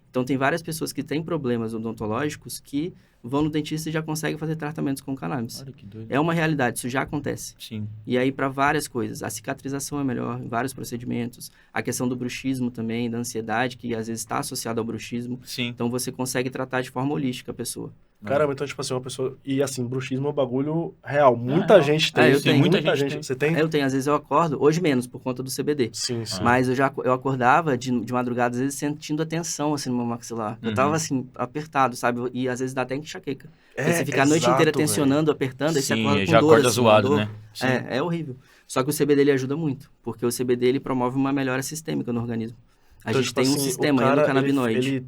Então, tem várias pessoas que têm problemas odontológicos que vão no dentista e já conseguem fazer tratamentos com cannabis. Olha que doido. É uma realidade, isso já acontece. Sim. E aí, para várias coisas. A cicatrização é melhor em vários procedimentos. A questão do bruxismo também, da ansiedade, que às vezes está associada ao bruxismo. Sim. Então, você consegue tratar de forma holística a pessoa. Caramba, então, tipo assim, uma pessoa... E, assim, bruxismo é um bagulho real. Muita real. gente tem. Eu tenho. Muita Muita gente gente. tem. Você tem? Eu tenho, às vezes eu acordo, hoje menos, por conta do CBD. Sim, sim. Mas eu acordava de madrugada, às vezes, sentindo a tensão, assim, no meu maxilar. Eu tava, assim, apertado, sabe? E às vezes dá até enxaqueca. Porque você fica a noite inteira tensionando, apertando, aí você Sim, acorda com já dor, acorda assim, zoado, dor. né? Sim. É horrível. Só que o CBD, ele ajuda muito. Porque o CBD, ele promove uma melhora sistêmica no organismo. A gente tem um sistema aí no canabinoide. Ele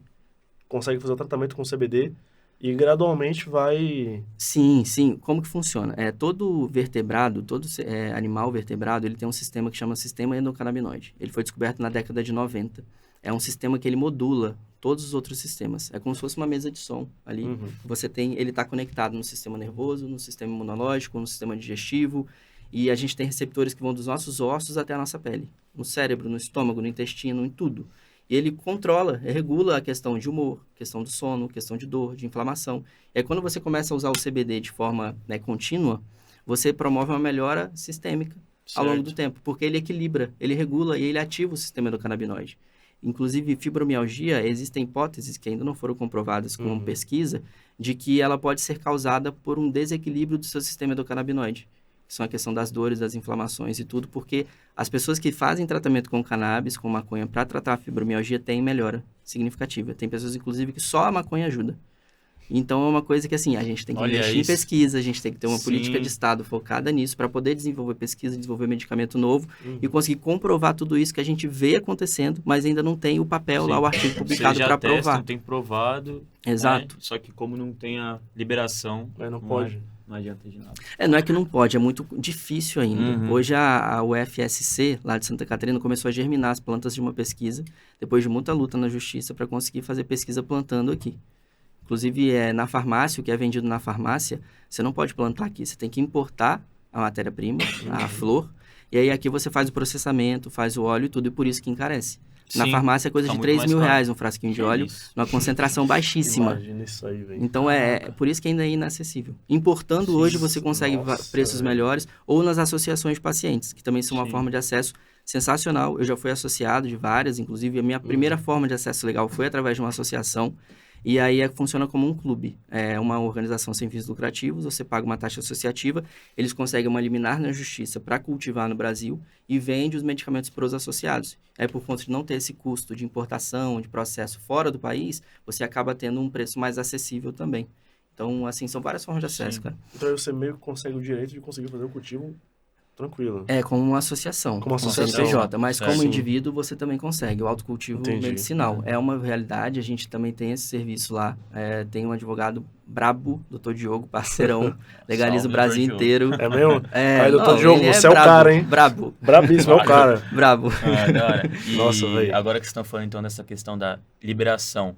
consegue fazer o tratamento com CBD e gradualmente vai... Sim, sim. Como que funciona? Todo vertebrado, todo animal vertebrado, ele tem um sistema que chama sistema endocannabinoide. Ele foi descoberto na década de 90. É um sistema que ele modula todos os outros sistemas. É como se fosse uma mesa de som ali. Uhum. Ele está conectado no sistema nervoso, no sistema imunológico, no sistema digestivo. E a gente tem receptores que vão dos nossos ossos até a nossa pele. No cérebro, no estômago, no intestino, em tudo. E ele controla, regula a questão de humor, questão do sono, questão de dor, de inflamação. E aí, quando você começa a usar o CBD de forma contínua, você promove uma melhora sistêmica ao longo do tempo. Porque ele equilibra, ele regula e ele ativa o sistema endocannabinoide. Inclusive, fibromialgia, existem hipóteses que ainda não foram comprovadas com pesquisa, de que ela pode ser causada por um desequilíbrio do seu sistema endocannabinoide. Que são a questão das dores, das inflamações e tudo, porque as pessoas que fazem tratamento com cannabis, com maconha, para tratar a fibromialgia, têm melhora significativa. Tem pessoas, inclusive, que só a maconha ajuda. Então, é uma coisa que, assim, a gente tem que Olha investir em isso. pesquisa, a gente tem que ter uma Sim. política de Estado focada nisso para poder desenvolver pesquisa, desenvolver medicamento novo e conseguir comprovar tudo isso que a gente vê acontecendo, mas ainda não tem o papel lá, Sim. o artigo publicado Vocês já para testam, provar. tem provado. Exato. Né? Só que como não tem a liberação, Mas não pode. Não adianta de nada. Não é que não pode, é muito difícil ainda. Uhum. Hoje a UFSC, lá de Santa Catarina, começou a germinar as plantas de uma pesquisa, depois de muita luta na justiça para conseguir fazer pesquisa plantando aqui. Inclusive, na farmácia, o que é vendido na farmácia, você não pode plantar aqui, você tem que importar a matéria-prima, a flor, e aí aqui você faz o processamento, faz o óleo e tudo, e por isso que encarece. Na Sim, farmácia é coisa tá de muito 3 mais mil caro. reais um frasquinho de óleo, Isso. numa concentração baixíssima. Imagina isso aí, velho. Então, é por isso que ainda é inacessível. Importando hoje, você consegue preços velho. melhores, ou nas associações de pacientes, que também são uma Sim. forma de acesso sensacional. Eu já fui associado de várias, inclusive a minha primeira forma de acesso legal foi através de uma associação, e aí funciona como um clube. É uma organização sem fins lucrativos, você paga uma taxa associativa, eles conseguem uma liminar na justiça para cultivar no Brasil e vende os medicamentos para os associados. Aí, por conta de não ter esse custo de importação, de processo fora do país, você acaba tendo um preço mais acessível também. Então, assim, são várias formas de acesso, Sim. cara. Então aí você meio que consegue o direito de conseguir fazer o cultivo tranquilo. É como uma associação, Como como associação. CNPJ, mas Certo. como Sim. indivíduo você também consegue o autocultivo Entendi. medicinal. É uma realidade, a gente também tem esse serviço lá. Tem um advogado brabo, Dr. Diogo, parceirão, legaliza o Salve, Brasil Dr. Diogo. inteiro. É mesmo? É, Aí, doutor não, Diogo, ele você é o brabo, cara, hein? Brabo, Brabíssimo, é o cara. brabo. Da hora. E Nossa, velho. agora que vocês estão falando então dessa questão da liberação,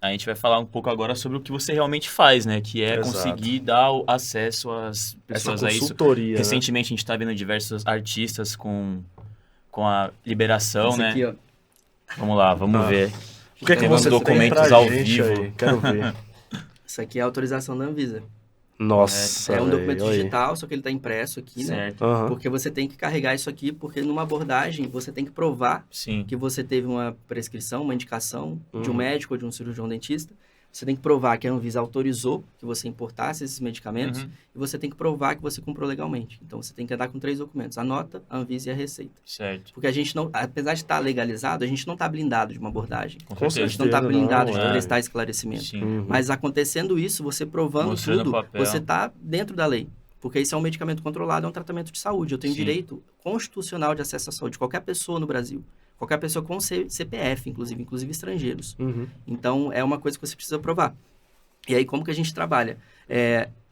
a gente vai falar um pouco agora sobre o que você realmente faz, né? Que é Exato. conseguir dar o acesso às Essa pessoas a isso. consultoria, né? Recentemente a gente está vendo diversos artistas com a liberação, Isso né? aqui, ó. Vamos lá, vamos ver. O que é que Temos você documentos tem pra ao gente vivo. aí? Quero ver. Isso aqui é a autorização da Anvisa. Nossa, É um velho, documento olha aí. digital, só que ele está impresso aqui, né? Certo. Aham. Porque você tem que carregar isso aqui, porque numa abordagem você tem que provar Sim. que você teve uma prescrição, uma indicação de um Uhum. médico ou de um cirurgião dentista. Você tem que provar que a Anvisa autorizou que você importasse esses medicamentos Uhum. e você tem que provar que você comprou legalmente. Então, você tem que andar com 3 documentos, a nota, a Anvisa e a receita. Certo. Porque a gente não, apesar de estar legalizado, a gente não está blindado de uma abordagem. Com Com A gente certeza. não está certeza, blindado não, de é. prestar esclarecimento. Sim. Uhum. Mas acontecendo isso, você provando Mostrando tudo, o papel. você está dentro da lei. Porque isso é um medicamento controlado, é um tratamento de saúde. Eu tenho Sim. direito constitucional de acesso à saúde. Qualquer pessoa no Brasil. Qualquer pessoa com CPF, inclusive estrangeiros. Uhum. Então, é uma coisa que você precisa provar. E aí, como que a gente trabalha?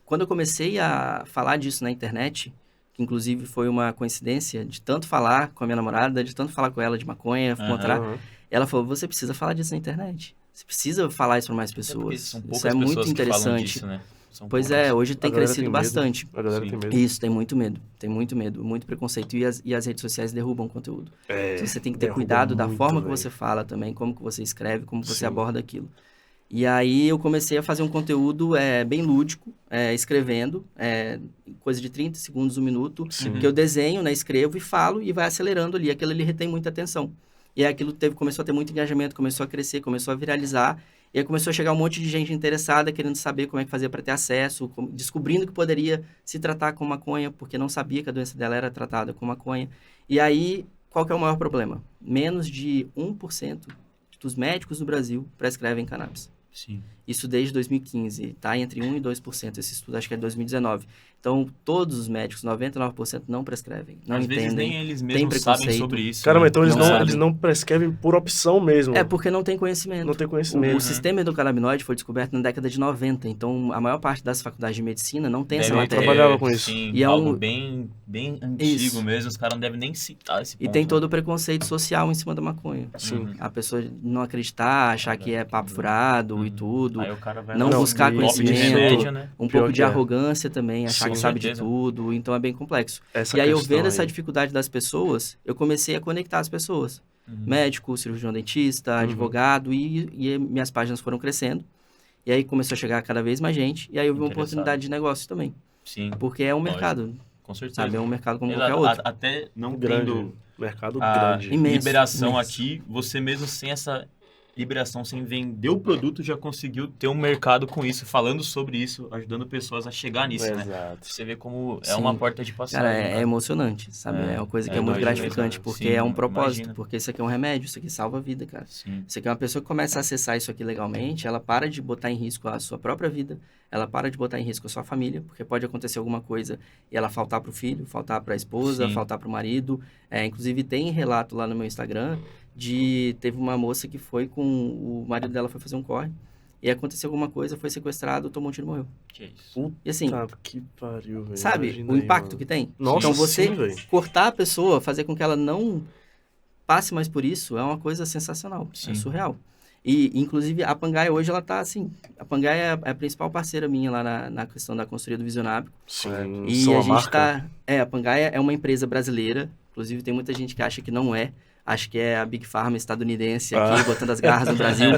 Quando eu comecei a falar disso na internet, que inclusive foi uma coincidência de tanto falar com a minha namorada, de tanto falar com ela de maconha, encontrar, Aham. ela falou, você precisa falar disso na internet. Você precisa falar isso para mais Até porque pessoas. são Isso poucas é muito pessoas que falam interessante. disso, né? São Pois poucas. é, hoje tem A galera crescido tem medo. bastante. A galera Sim. tem medo. Isso, tem muito medo, muito preconceito. E as redes sociais derrubam conteúdo. É, Então, você tem que ter derruba cuidado da muito, forma que velho. você fala também, como que você escreve, como você Sim. aborda aquilo. E aí eu comecei a fazer um conteúdo bem lúdico, escrevendo, coisa de 30 segundos, 1 minuto, Sim. que eu desenho, né, escrevo e falo e vai acelerando ali. Aquilo ali retém muita atenção. E aí aquilo começou a ter muito engajamento, começou a crescer, começou a viralizar. E aí começou a chegar um monte de gente interessada, querendo saber como é que fazia para ter acesso, descobrindo que poderia se tratar com maconha, porque não sabia que a doença dela era tratada com maconha. E aí, qual que é o maior problema? Menos de 1% dos médicos no Brasil prescrevem cannabis. Sim. Isso desde 2015, tá? Entre 1% e 2%. Esse estudo acho que é de 2019. Então, todos os médicos, 99%, não prescrevem, não Às vezes entendem. nem eles tem mesmos sabem preconceito. sobre isso. Caramba, né? então eles Não não, sabem. eles não prescrevem por opção mesmo. É porque não tem conhecimento. Não tem O conhecimento. sistema endocannabinoide foi descoberto na década de 90, então a maior parte das faculdades de medicina não tem essa Deve matéria. trabalhava com isso. Sim, E é algo um- bem antigo Isso. mesmo. Os caras não devem nem citar esse ponto. E tem né? todo o preconceito social em cima da maconha. Sim. A pessoa não acreditar, achar que é papo furado e tudo. Aí o cara vai Não lá, buscar um copo de conhecimento. remédio, né? Um Pior pouco que de é. arrogância também, achar Sim, que com sabe de certeza. tudo. Então é bem complexo. Essa E aí eu questão vendo essa aí. dificuldade das pessoas, eu comecei a conectar as pessoas. Uhum. Médico, cirurgião dentista, advogado, e minhas páginas foram crescendo. E aí começou a chegar cada vez mais gente. E aí eu vi uma Interessado. oportunidade de negócio também. Sim, Porque é um Lógico. mercado, com certeza. sabe? É um mercado como Exato. qualquer outro. Até não Grande. tendo Mercado a grande. Imenso, liberação imenso. aqui, você mesmo sem liberação, sem vender o produto, já conseguiu ter um mercado com isso, falando sobre isso, ajudando pessoas a chegar nisso, né? Exato. Você vê como é Sim. uma porta de passagem. Cara, é cara. emocionante, sabe? É uma coisa que é muito imagino, gratificante, cara. porque Sim, é um propósito, imagino. porque isso aqui é um remédio, isso aqui salva a vida, cara. Sim. Isso aqui é uma pessoa que começa a acessar isso aqui legalmente, ela para de botar em risco a sua própria vida, ela para de botar em risco a sua família, porque pode acontecer alguma coisa e ela faltar pro filho, faltar pra esposa, Sim. faltar pro marido. Inclusive tem relato lá no meu Instagram teve uma moça que foi com o marido dela foi fazer um corre e aconteceu alguma coisa, foi sequestrado, tomou um tiro e morreu. Que isso. Puta E assim, que pariu, velho. sabe Imagina o aí, impacto mano. que tem? Nossa, Então você sim, velho. cortar a pessoa, fazer com que ela não passe mais por isso, é uma coisa sensacional, Sim. é surreal. E, inclusive, a Pangaia hoje, ela tá assim, a Pangaia é a principal parceira minha lá na questão da consultoria do Visionário. Sim, E são a a gente marca. a Pangaia é uma empresa brasileira, inclusive tem muita gente que acha que não é, acho que é a Big Pharma estadunidense aqui, botando as garras no Brasil,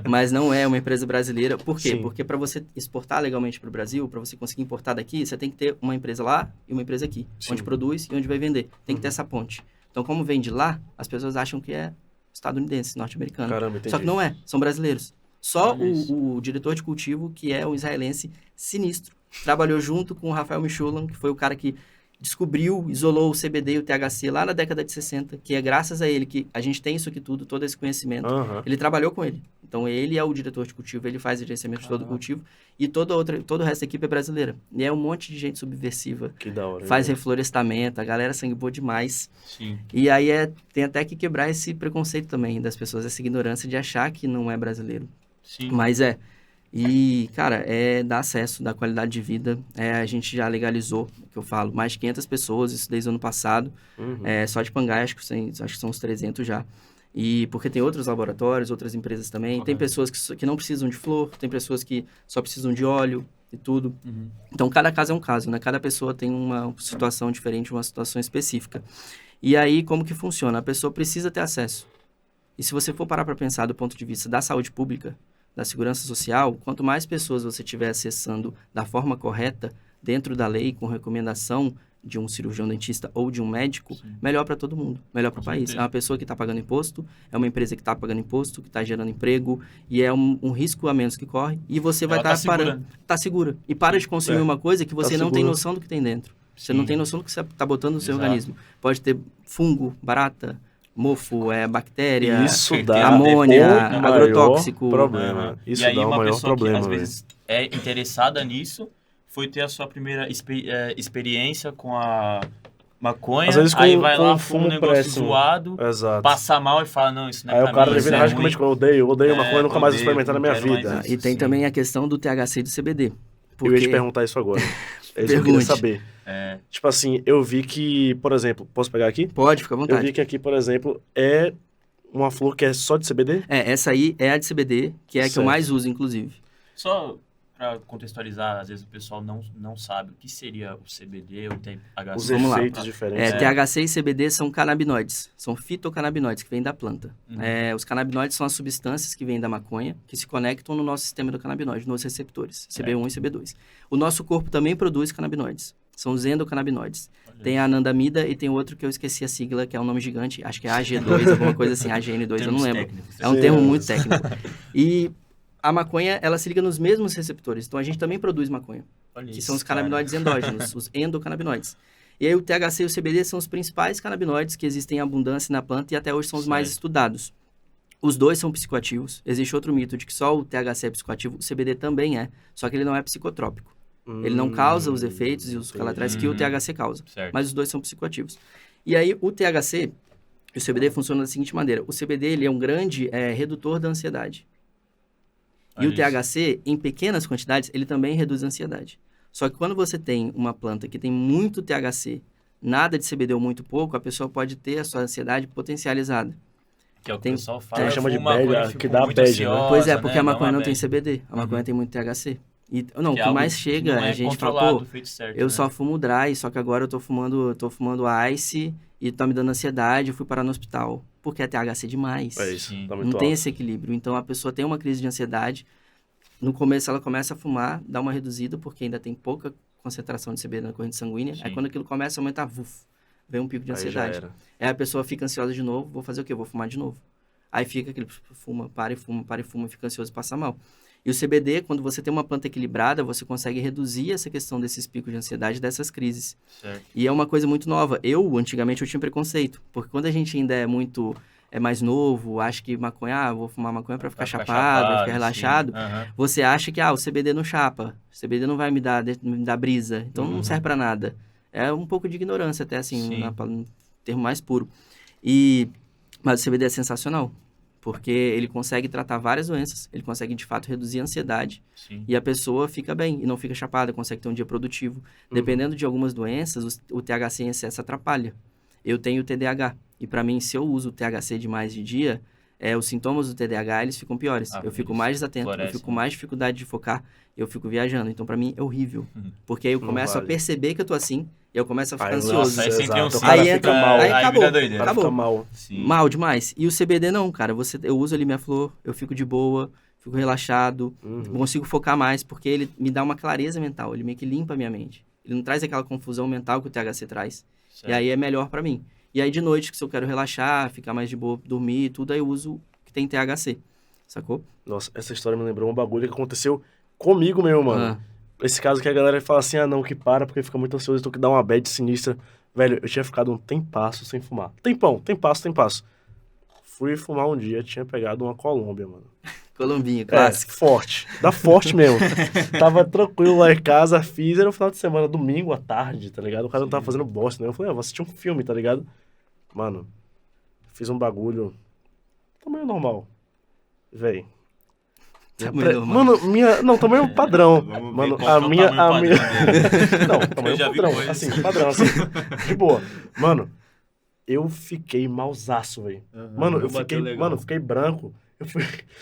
mas não é uma empresa brasileira. Por quê? Sim. Porque para você exportar legalmente para o Brasil, para você conseguir importar daqui, você tem que ter uma empresa lá e uma empresa aqui, Sim. onde produz e onde vai vender. Tem que ter essa ponte. Então, como vem de lá, as pessoas acham que é estadunidense, norte-americano. Caramba, entendi. Só que não é, são brasileiros. Só Olha isso. o diretor de cultivo, que é um israelense sinistro, trabalhou junto com o Rafael Mishulam, que foi o cara que descobriu, isolou o CBD e o THC lá na década de 60, que é graças a ele que a gente tem isso aqui tudo, todo esse conhecimento. Aham. Ele trabalhou com ele. Então, ele é o diretor de cultivo, ele faz o gerenciamento de todo o cultivo, e todo o resto da equipe é brasileira. E é um monte de gente subversiva, Que da hora. faz velho. reflorestamento, a galera sangue boa demais. Sim. E aí tem até que quebrar esse preconceito também das pessoas, essa ignorância de achar que não é brasileiro. Sim. Mas E, cara, dá acesso, dá qualidade de vida. A gente já legalizou, que eu falo, mais de 500 pessoas, isso desde o ano passado. Uhum. Só de Pangaia, acho que são uns 300 já. E porque tem outros laboratórios, outras empresas também. Tem pessoas que não precisam de flor, tem pessoas que só precisam de óleo e tudo. Uhum. Então, cada caso é um caso, né? Cada pessoa tem uma situação diferente, uma situação específica. E aí, como que funciona? A pessoa precisa ter acesso. E se você for parar para pensar do ponto de vista da saúde pública, da segurança social, quanto mais pessoas você estiver acessando da forma correta, dentro da lei, com recomendação de um cirurgião dentista ou de um médico, Sim. melhor para todo mundo, melhor para o país. certeza. É uma pessoa que está pagando imposto, é uma empresa que está pagando imposto, que está gerando emprego, e é um risco a menos que corre, e você vai Ela estar tá parando. Está segura. E para de consumir uma coisa que você não tem segura. noção do que tem dentro. Você Sim. não tem noção do que você está botando no seu Exato. organismo. Pode ter fungo, barata, mofo, bactéria, Isso certeza. dá amônia, o maior agrotóxico. problema. Isso e aí dá o uma maior pessoa problema, que às velho. vezes é interessada nisso foi ter a sua primeira experiência com a maconha, Às vezes com- aí vai com lá, um fuma um fumo negócio péssimo. zoado, Exato. passa mal e fala, não, isso não é Aí pra o cara mim, isso vira é radicalmente, ruim. eu odeio maconha, nunca mais vou odeio, experimentar na não minha quero mais vida. isso. E tem Sim. também a questão do THC e do CBD. Eu ia te perguntar isso agora. É isso que eu queria Pergunte. saber. É, Tipo assim, eu vi que, por exemplo, posso pegar aqui? Pode, fica à Eu vontade. vi que aqui, por exemplo, é uma flor que é só de CBD? Essa aí é a de CBD, que é a que eu Certo. mais uso, inclusive. só pra contextualizar, às vezes o pessoal não sabe o que seria o CBD ou o THC. Os Vamos lá. efeitos diferentes. THC e CBD são canabinoides, são fitocannabinoides que vêm da planta. Uhum. Os canabinoides são as substâncias que vêm da maconha, que se conectam no nosso sistema do canabinoide, nos receptores, CB1 e CB2. O nosso corpo também produz canabinoides, são os endocannabinoides. Olha Tem a anandamida e tem outro que eu esqueci a sigla, que é um nome gigante, acho que é AG2, alguma coisa assim, AGN2, eu não termos lembro. técnicos. É um Sim. termo muito técnico. E a maconha, ela se liga nos mesmos receptores, então a gente também produz maconha. Olha Que isso, são os cara. canabinoides endógenos, os endocannabinoides. E aí o THC e o CBD são os principais canabinoides que existem em abundância na planta e até hoje são os mais Certo. estudados. Os dois são psicoativos. Existe outro mito de que só o THC é psicoativo, o CBD também é, só que ele não é psicotrópico. Ele não causa os efeitos e os colaterais que o THC causa, Certo. mas os dois são psicoativos. E aí o THC e o CBD funcionam da seguinte maneira. O CBD ele é um grande redutor da ansiedade. E Olha o isso. THC, em pequenas quantidades, ele também reduz a ansiedade. Só que quando você tem uma planta que tem muito THC, nada de CBD ou muito pouco, a pessoa pode ter a sua ansiedade potencializada. Que é o que Tem- o pessoal fala. Tem que chama de fuma maconha, bad, eu fico que dá muito bad, né? ansiosa, Pois é, porque a Dá maconha uma não tem bad. CBD, a maconha tem muito THC. E, não, o Que que é mais algo chega, que não a é gente fala, controlado, pô, feito certo, eu né? só fumo dry, só que agora eu tô fumando ice e tá me dando ansiedade, eu fui parar no hospital. Porque é THC demais. É isso, Sim. tá muito Não tem alto. esse equilíbrio. Então a pessoa tem uma crise de ansiedade. No começo ela começa a fumar, dá uma reduzida, porque ainda tem pouca concentração de CBD na corrente sanguínea. Aí Sim. quando aquilo começa a aumentar, vem um pico de Aí já ansiedade. era. Aí a pessoa fica ansiosa de novo, vou fazer o quê? Vou fumar de novo. Aí fica aquele fuma, para e fuma, fica ansioso e passa mal. E o CBD, quando você tem uma planta equilibrada, você consegue reduzir essa questão desses picos de ansiedade, dessas crises. Certo. E é uma coisa muito nova. Antigamente, eu tinha preconceito. Porque quando a gente ainda é mais novo, acha que maconha, vou fumar maconha pra ficar chapado, pra ficar relaxado. Você acha que, o CBD não chapa. O CBD não vai me dar brisa. Então, não serve pra nada. É um pouco de ignorância, até assim, no termo mais puro. Mas o CBD é sensacional. Porque ele consegue tratar várias doenças, ele consegue, de fato, reduzir a ansiedade. Sim. E a pessoa fica bem, e não fica chapada, consegue ter um dia produtivo. Dependendo de algumas doenças, o THC em excesso atrapalha. Eu tenho TDAH, e para mim, se eu uso o THC demais de dia, os sintomas do TDAH, eles ficam piores. Eu fico mais desatento, eu fico com mais dificuldade de focar, eu fico viajando. Então, para mim, é horrível. Porque aí eu começo a perceber que eu tô assim, e eu começo a ficar ansioso. Aí sempre um aí entra mal. Aí acabou. Acabou. Mal. Mal demais. E o CBD não, cara. Eu uso ali minha flor, eu fico de boa, fico relaxado, consigo focar mais, porque ele me dá uma clareza mental, ele meio que limpa a minha mente. Ele não traz aquela confusão mental que o THC traz. Certo. E aí é melhor pra mim. E aí de noite, se eu quero relaxar, ficar mais de boa, dormir e tudo, aí eu uso o que tem THC. Sacou? Nossa, essa história me lembrou um bagulho que aconteceu comigo mesmo, mano. Esse caso que a galera fala assim, não, que para, porque fica muito ansioso, então que dá uma bad sinistra. Velho, eu tinha ficado um tempasso sem fumar. Tempasso. Fui fumar um dia, tinha pegado uma Colômbia, mano. Colombinha, clássico. Forte. Dá forte mesmo. Tava tranquilo lá em casa, fiz, era no final de semana, domingo à tarde, tá ligado? O cara não tava fazendo bosta, né? Eu falei, vou assistir um filme, tá ligado? Mano, fiz um bagulho tamanho normal. Véi. Mano, tamanho padrão. Mano, a minha... Não, tamanho padrão, assim, padrão, assim, de boa. Mano, eu fiquei mausaço, velho. Mano, eu fiquei branco.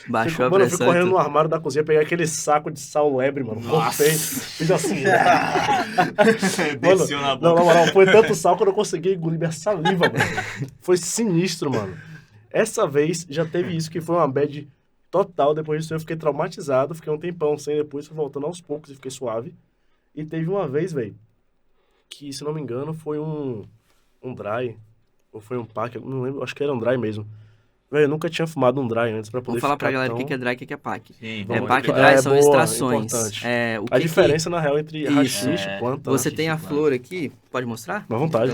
Baixou a pressão. Mano, eu fui correndo no armário da cozinha, peguei aquele saco de sal lebre, mano. Cortei, fiz assim. Desceu na boca. Não, na moral, foi tanto sal que eu não consegui engolir minha saliva, mano. Foi sinistro, mano. Essa vez já teve isso, que foi uma bad total. Depois disso eu fiquei traumatizado, fiquei um tempão sem, depois fui voltando aos poucos e fiquei suave. E teve uma vez, velho, que, se não me engano, foi um dry, ou foi um pack, não lembro, acho que era um dry mesmo. Velho, eu nunca tinha fumado um dry antes pra poder falar pra galera tão... o que é dry e o que é pack. Sim, pack e dry são extrações. A diferença, na real, entre haxixe e planta. Você tem a flor aqui, pode mostrar? À vontade.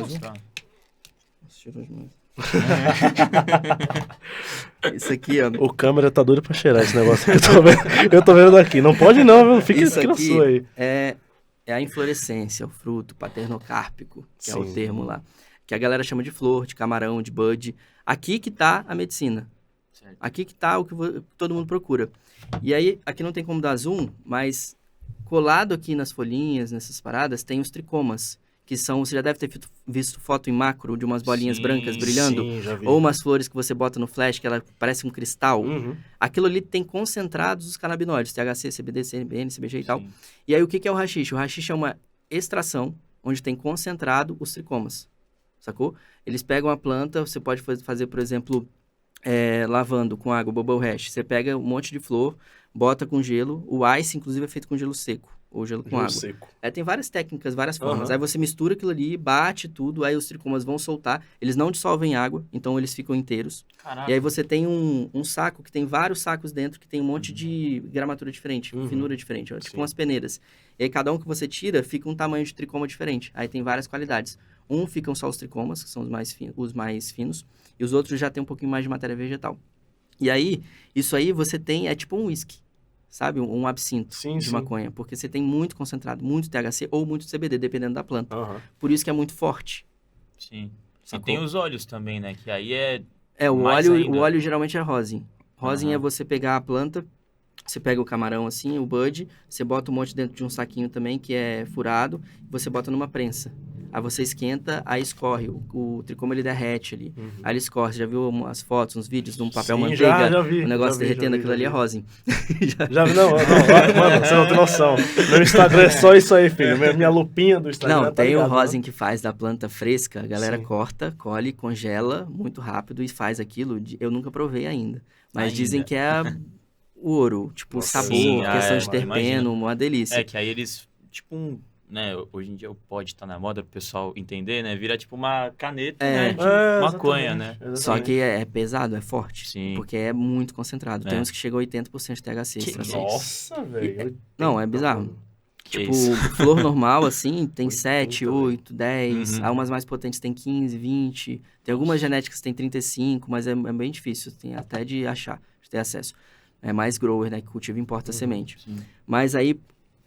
Isso aqui, ó. O câmera tá doido pra cheirar esse negócio que eu tô vendo daqui. Não pode não, viu? Fica isso aqui na sua aí. É a inflorescência, o fruto paternocárpico, que é o termo lá. Que a galera chama de flor, de camarão, de bud. Aqui que tá a medicina. Certo. Aqui que tá o que todo mundo procura. E aí, aqui não tem como dar zoom, mas colado aqui nas folhinhas, nessas paradas, tem os tricomas. Que são, você já deve ter visto foto em macro de umas bolinhas brancas brilhando. Sim, já vi. Ou umas flores que você bota no flash, que ela parece um cristal. Aquilo ali tem concentrados os canabinoides, THC, CBD, CBN, CBG e tal. E aí, o que é o haxixe? O haxixe é uma extração onde tem concentrado os tricomas. Sacou? Eles pegam a planta, você pode fazer, por exemplo, lavando com água, bubble hash. Você pega um monte de flor, bota com gelo. O ice, inclusive, é feito com gelo seco. Ou gelo com água. Seco. Tem várias técnicas, várias formas. Aí você mistura aquilo ali, bate tudo, aí os tricomas vão soltar. Eles não dissolvem água, então eles ficam inteiros. Caraca. E aí você tem um saco que tem vários sacos dentro, que tem um monte de gramatura diferente, finura diferente, tipo umas peneiras. E aí cada um que você tira, fica um tamanho de tricoma diferente. Aí tem várias qualidades. Ficam só os tricomas, que são os mais finos, e os outros já tem um pouquinho mais de matéria vegetal. E aí, isso aí você tem, é tipo um whisky, sabe? Um absinto de maconha, porque você tem muito concentrado, muito THC ou muito CBD, dependendo da planta. Por isso que é muito forte. Sim. E tem os óleos também, né? Que aí o óleo geralmente é rosin. Rosin é você pegar a planta, você pega o camarão assim, o bud, você bota um monte dentro de um saquinho também, que é furado, você bota numa prensa. Aí você esquenta, aí escorre. O tricoma, ele derrete ali. Aí ele escorre. Você já viu as fotos, uns vídeos de um papel manteiga? Já vi. O negócio derretendo, aquilo ali é rosin. Já vi, não. Mano, você não tem noção. Meu Instagram é só isso aí, filho. Minha lupinha do Instagram. Não, tem o rosin que faz da planta fresca. A galera corta, colhe, congela muito rápido e faz aquilo. Eu nunca provei ainda. Mas dizem que é o ouro. Tipo, sabor, questão de terpeno, uma delícia. Que aí eles, tipo né, hoje em dia o pod tá na moda pro pessoal entender, né? Vira tipo uma caneta, É. né? Tipo maconha, né? Só que é pesado, é forte. Sim. Porque é muito concentrado. Tem É. uns que chegam a 80% de THC. Que extração. Nossa, velho. Não, é bizarro. Que Tipo, isso. flor normal, assim, tem 80, 7, velho. 8, 10. Uhum. Há umas mais potentes tem 15, 20. Tem algumas genéticas que tem 35, mas é bem difícil. Tem até de achar, de ter acesso. É mais grower, né? Que cultiva e importa a semente. Sim. Mas aí,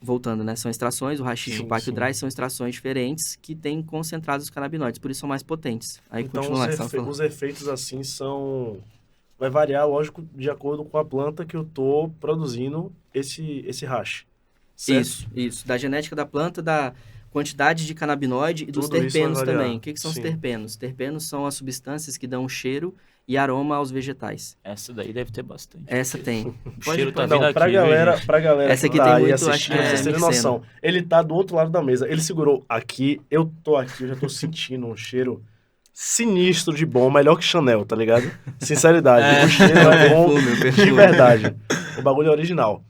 voltando, né? São extrações. O haxixe e Sim, o Pike e o sim. dry são extrações diferentes que têm concentrados os canabinoides. Por isso são mais potentes. Aí Então, continua lá, que você tava falando. os efeitos, assim, são... Vai variar, lógico, de acordo com a planta que eu tô produzindo esse hash. Certo? Isso. Da genética da planta, da quantidade de canabinoide e dos Tudo isso vai terpenos variar. também. O que são os Sim. terpenos? Terpenos são as substâncias que dão cheiro e aroma aos vegetais. Essa daí deve ter bastante. Essa tem. O cheiro tá Não, vindo aqui, pra viu, galera, gente? pra galera Essa que aqui tá tem aí muito, assistindo, acho que vocês terem mixeno. noção. Ele tá do outro lado da mesa. Ele segurou aqui, eu tô aqui, eu já tô sentindo um cheiro sinistro de bom, melhor que Chanel, tá ligado? Sinceridade, o cheiro é bom de verdade. O bagulho é original.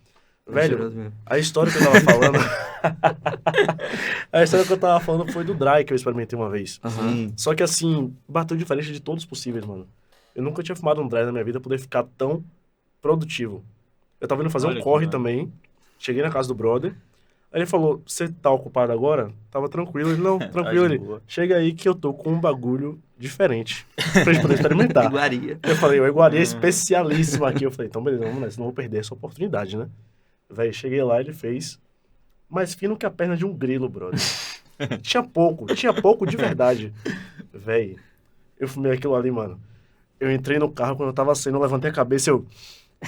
Velho, a história que eu tava falando... a história que eu tava falando foi do dry que eu experimentei uma vez. Aham. Só que assim, bateu diferente de todos os possíveis, mano. Eu nunca tinha fumado um dry na minha vida poder ficar tão produtivo. Eu tava indo fazer Olha um que corre massa. também. Cheguei na casa do brother. Aí ele falou, você tá ocupado agora? Tava tranquilo. Ele, não, tranquilo. de Ele, boa. chega aí que eu tô com um bagulho diferente pra gente poder experimentar. Iguaria. Eu falei, o iguaria é especialíssimo aqui. Eu falei, então beleza, vamos nessa, não vou perder essa oportunidade, né? Véi, cheguei lá, ele fez mais fino que a perna de um grilo, brother. Tinha pouco de verdade. Véi, eu fumei aquilo ali, mano. Eu entrei no carro, quando eu tava saindo, eu levantei a cabeça e eu...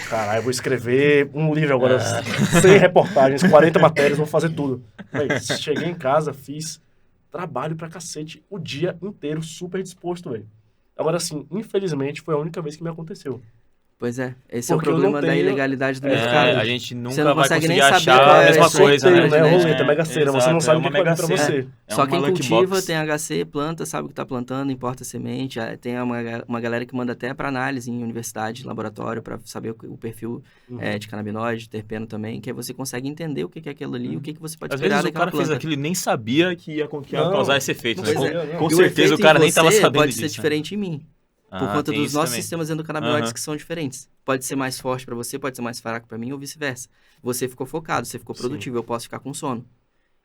Caralho, eu vou escrever um livro agora, 100 reportagens, 40 matérias, vou fazer tudo. Véi, cheguei em casa, fiz trabalho pra cacete o dia inteiro, super disposto, velho. Agora, assim, infelizmente, foi a única vez que me aconteceu. Pois é, esse é o Porque eu não problema da tenho- ilegalidade do É, mercado. A gente nunca Você não vai consegue nem conseguir saber achar qual a é mesma esse coisa, sorteio, né? né? Roleta, Mega Sena, você não exato, sabe é o que uma vai vir Mega pra Sena. você. É Só uma quem lucky cultiva box. tem HC, planta, sabe o que está plantando, importa a semente. Tem uma galera que manda até para análise em universidade, laboratório, para saber o perfil de canabinoide, terpeno também, que aí você consegue entender o que é aquilo ali, o que você pode Às esperar vezes o daquela cara planta. fez aquilo e nem sabia que ia Não, causar esse efeito, né? Pois é. Com E o certeza efeito o cara em nem tava você sabendo pode disso. ser né? diferente em mim. Por Ah, conta tem dos isso nossos também. sistemas endocannabinoides Aham. que são diferentes. Pode ser mais forte para você, pode ser mais fraco para mim ou vice-versa. Você ficou focado, você ficou Sim. produtivo, eu posso ficar com sono.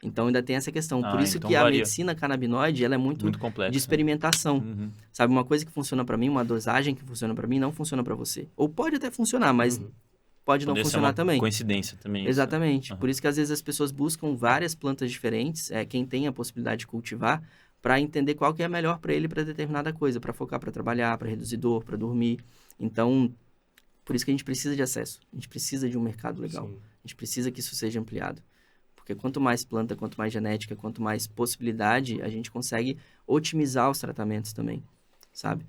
Então ainda tem essa questão. Por Ah, isso então que a varia. medicina canabinoide, ela é muito, Muito complexo. de experimentação. Uhum. Sabe, uma coisa que funciona para mim, uma dosagem que funciona para mim, não funciona para você. Ou pode até funcionar, mas pode não Poderia ser funcionar uma também. coincidência também. isso. Exatamente. Aham. Por isso que às vezes as pessoas buscam várias plantas diferentes, quem tem a possibilidade de cultivar, para entender qual que é melhor para ele para determinada coisa, para focar, para trabalhar, para reduzir dor, para dormir. Então, por isso que a gente precisa de acesso. A gente precisa de um mercado legal. Sim. A gente precisa que isso seja ampliado. Porque quanto mais planta, quanto mais genética, quanto mais possibilidade, a gente consegue otimizar os tratamentos também, sabe?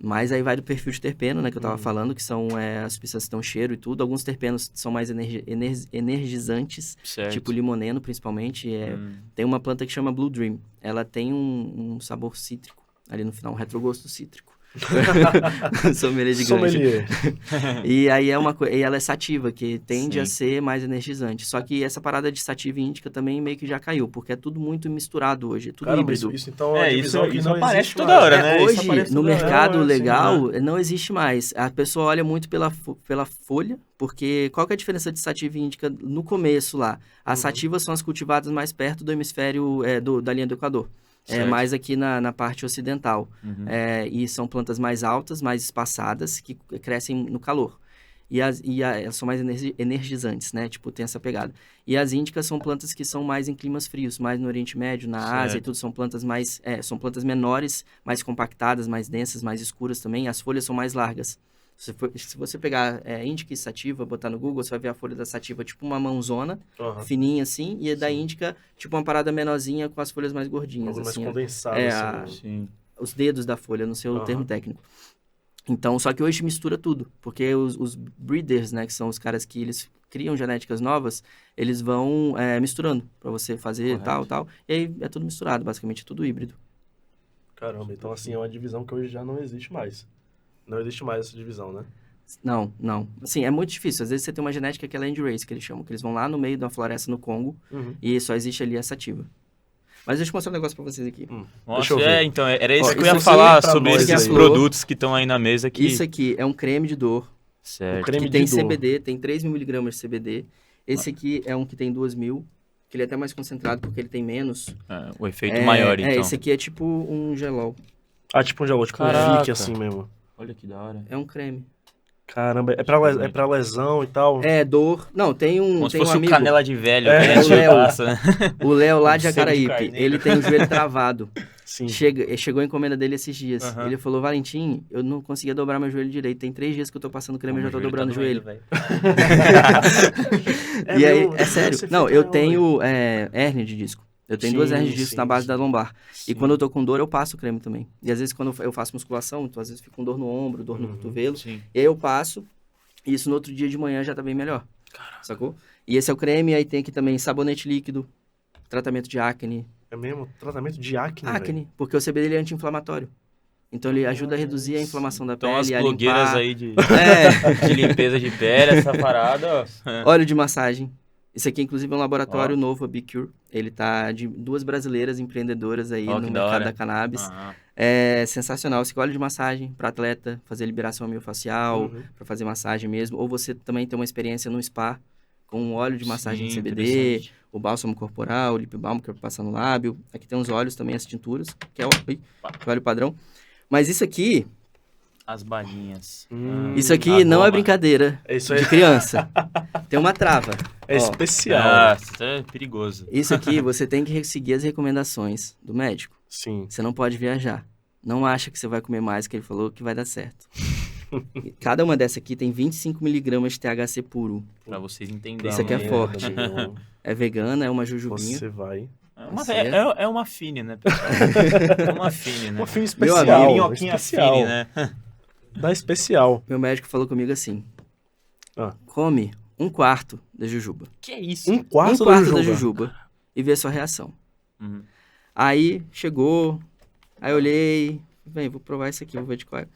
Mas aí vai do perfil de terpeno, né, que eu tava falando, que são as substâncias que dão cheiro e tudo. Alguns terpenos são mais energizantes, Certo. tipo limoneno, principalmente. Tem uma planta que chama Blue Dream. Ela tem um sabor cítrico ali no final, um retrogosto cítrico. Sommelier de granja. Sommelier. E aí e ela é sativa, que tende a Sim. ser mais energizante. Só que essa parada de sativa e índica também meio que já caiu, porque é tudo muito misturado hoje, é tudo Caramba, híbrido. isso então é uma É, divisão isso que não aparece existe toda mais. hora, né? Isso Hoje, aparece no toda hora. mercado Não, é assim, legal, não existe mais. A pessoa olha muito pela folha, porque qual que é a diferença de sativa e índica no começo lá? As sativas são as cultivadas mais perto do hemisfério da linha do Equador. Certo. Mais aqui na parte ocidental. Uhum. E são plantas mais altas, mais espaçadas, que crescem no calor. Elas são mais energizantes, né? Tipo, tem essa pegada. E as índicas são plantas que são mais em climas frios, mais no Oriente Médio, na Ásia e tudo. São plantas são plantas menores, mais compactadas, mais densas, mais escuras também. As folhas são mais largas. Se você pegar índica e sativa, botar no Google, você vai ver a folha da sativa tipo uma mãozona, fininha assim, e a da índica tipo uma parada menorzinha com as folhas mais gordinhas. Algo mais assim, condensado. assim, Sim. os dedos da folha, não sei o termo técnico. Então, só que hoje mistura tudo, porque os breeders, né, que são os caras que eles criam genéticas novas, eles vão misturando para você fazer tal, e aí é tudo misturado, basicamente é tudo híbrido. Caramba, então assim, é uma divisão que hoje já não existe mais. Não existe mais essa divisão, né? Não. Assim, é muito difícil. Às vezes você tem uma genética que é land race, que eles chamam. Que eles vão lá no meio de uma floresta no Congo e só existe ali essa sativa. Mas deixa eu mostrar um negócio pra vocês aqui. Nossa, eu ver. então, era isso Ó, que eu ia isso falar aqui pra sobre nós esses aí. produtos que estão aí na mesa aqui. Isso aqui é um creme de dor. Certo. creme Que tem de dor. CBD, tem 3.000 miligramas de CBD. Esse aqui é um que tem 2.000, que ele é até mais concentrado porque ele tem menos. O efeito maior, então. Esse aqui é tipo um gelol. Ah, tipo um gelol, tipo Caraca. um Vick assim mesmo. Olha que da hora. É um creme. Caramba, é pra lesão e tal. É, dor. Não, tem um, Como se tem um fosse o amigo, canela de velho que É, a gente o Léo. passa, né? o Léo lá de Seco de Jacaraípe. carneiro. Ele tem o joelho travado. Sim. Chegou a encomenda dele esses dias. Aham. Ele falou, Valentim, eu não conseguia dobrar meu joelho direito. Tem 3 dias que eu tô passando creme e já tô dobrando o joelho. E aí, mesmo, é sério. esse Não, efeito eu real, tenho hérnia de disco. Eu tenho 2 Sim, hérnias de disco na sim, base sim. da lombar. Sim. E quando eu tô com dor, eu passo o creme também. E às vezes quando eu faço musculação, então às vezes fico com dor no ombro, dor no cotovelo. Sim. E aí eu passo, e isso no outro dia de manhã já tá bem melhor. Sacou? E esse é o creme, aí tem aqui também sabonete líquido, tratamento de acne. É mesmo? Tratamento de acne, Acne, porque o CBD ele é anti-inflamatório. Então ele ajuda a reduzir a inflamação da Então pele, as a blogueiras limpar. aí de É, de limpeza de pele, essa parada, ó. óleo de massagem. Isso aqui, inclusive, é um laboratório novo, a BeCure. Ele tá de 2 brasileiras empreendedoras aí Ó, no que da mercado hora. da cannabis. Ah, É sensacional. Esse aqui é óleo de massagem para atleta, fazer liberação miofascial, para fazer massagem mesmo. Ou você também tem uma experiência no spa com um óleo de massagem de sim, CBD, interessante. o bálsamo corporal, o lip balm que é pra passar no lábio. Aqui tem os óleos também, as tinturas, que é o óleo padrão. Mas isso aqui, As balinhas. isso aqui a não goma. é brincadeira É isso aí. de criança. Tem uma trava. É Ó, especial. Ah, isso é perigoso. isso aqui você tem que seguir as recomendações do médico. Sim. Você não pode viajar. Não acha que você vai comer mais que ele falou que vai dar certo. E cada uma dessa aqui tem 25 miligramas de THC puro. Pra vocês entenderem. Isso aqui é né? forte. Meu, É vegana, é uma jujubinha. Você vai. É uma fine, né, pessoal? É uma fine, né? Um fim Meu especial. amigo. Minhoquinha especial. fine, né? Da especial. Meu médico falou comigo assim: Ah. come 1/4 da jujuba. Que isso? 1/4 1/4 da da jujuba. jujuba e ver a sua reação. Uhum. Aí chegou, aí eu olhei, bem, vou provar isso aqui, vou ver de qual é.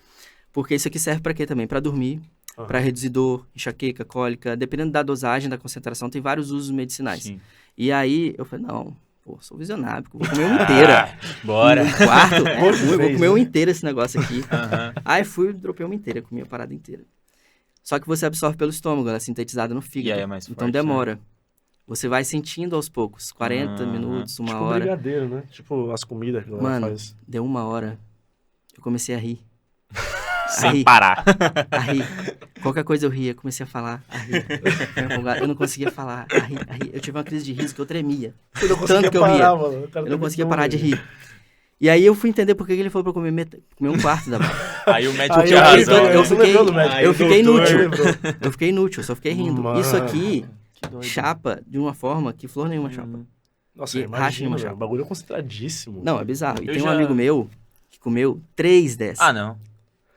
Porque isso aqui serve pra quê também? Pra dormir, Aham. pra reduzir dor, enxaqueca, cólica, dependendo da dosagem, da concentração, tem vários usos medicinais. Sim. E aí eu falei, não, pô, sou visionário, vou comer uma inteira. Bora. 1/4? É ruim, vou Fez, comer né? uma inteira esse negócio aqui. Aham. Aí fui, dropei uma inteira, comi a parada inteira. Só que você absorve pelo estômago, ela é sintetizada no fígado. E aí é mais então forte, demora. Você vai sentindo aos poucos, 40 minutos, uma Tipo hora. brigadeiro, né? Tipo as comidas que ela Mano, faz. deu 1 hora, eu comecei a rir. Sem parar. A rir. Qualquer coisa eu ria, comecei a falar, a rir. Fiquei empolgado, eu não conseguia falar, a rir, a rir. Eu tive uma crise de riso que eu tremia. Você não Tanto que eu ria. parar, mano. O cara Eu não tá conseguia muito parar de doido. rir. E aí eu fui entender por que ele falou pra eu comer, comer 1/4 da bala. Aí o médico Aí tinha eu razão. lembrei, né? eu fiquei- lembrou do médico. Aí eu o fiquei doutor- inútil. Lembrou. Eu fiquei inútil, eu só fiquei rindo. Mano. Isso aqui Que doido. chapa de uma forma que flor nenhuma chapa. Nossa, E eu racha em imagino, uma velho. chapa. O bagulho é concentradíssimo. Não, é bizarro. E Eu tem um já- amigo meu que comeu 3 dessas. Ah, não.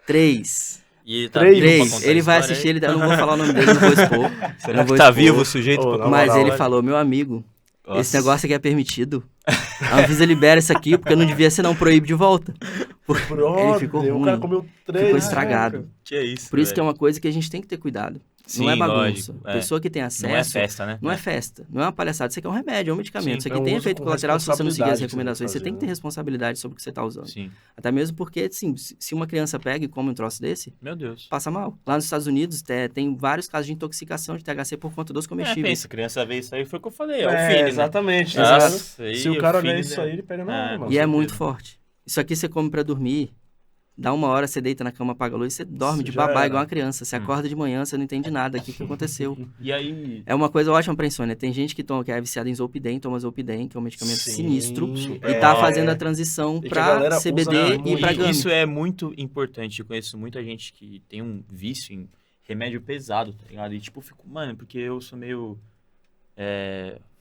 3. E ele tá Três. vivo pra 3. contar Ele a vai história assistir, aí? eu não vou falar o nome dele, não vou expor. Eu Será não que vou tá expor. vivo o sujeito? Ô, pra na contar? Mas moral, ele velho. falou, meu amigo, esse Nossa. negócio aqui é permitido. A Anvisa libera isso aqui, porque não devia ser, não, proíbe de volta. Brother, Ele ficou o cara ruim, comeu 3. ficou estragado. Que é isso, Por isso que é velho? uma coisa que a gente tem que ter cuidado. Sim, não é bagunça. lógico, é. Pessoa que tem acesso... Não é festa, né? Não é festa, não é uma palhaçada. Isso aqui é um remédio, é um medicamento. Sim, Isso é aqui um tem uso efeito com colateral se você não seguir as responsabilidade que você tem que recomendações. Você fazer, tem que ter né? responsabilidade sobre o que você está usando. Sim. Até mesmo porque, assim, se uma criança pega e come um troço desse, Meu Deus. passa mal. Lá nos Estados Unidos tem vários casos de intoxicação de THC por conta dos É, comestíveis. pensa, criança vê isso aí, foi o que eu falei, é o É, fine, né? exatamente. Nossa, Exato. aí Se o cara olhar fine, isso né? aí, ele pega na hora, mano. E é certeza. muito forte. Isso aqui você come pra dormir, dá 1 hora, você deita na cama, apaga a luz, você dorme Isso de já babá era. igual uma criança. Você acorda de manhã, você não entende nada. O que aconteceu? E aí... É uma coisa ótima pra insônia. Tem gente que é viciada em Zolpidem, toma Zolpidem, que é um medicamento Sim, sinistro, e é. tá fazendo a transição E que a pra galera CBD usa e muito. pra gummy. Isso é muito importante. Eu conheço muita gente que tem um vício em remédio pesado, tá ligado? E tipo, eu fico, mano, porque eu sou meio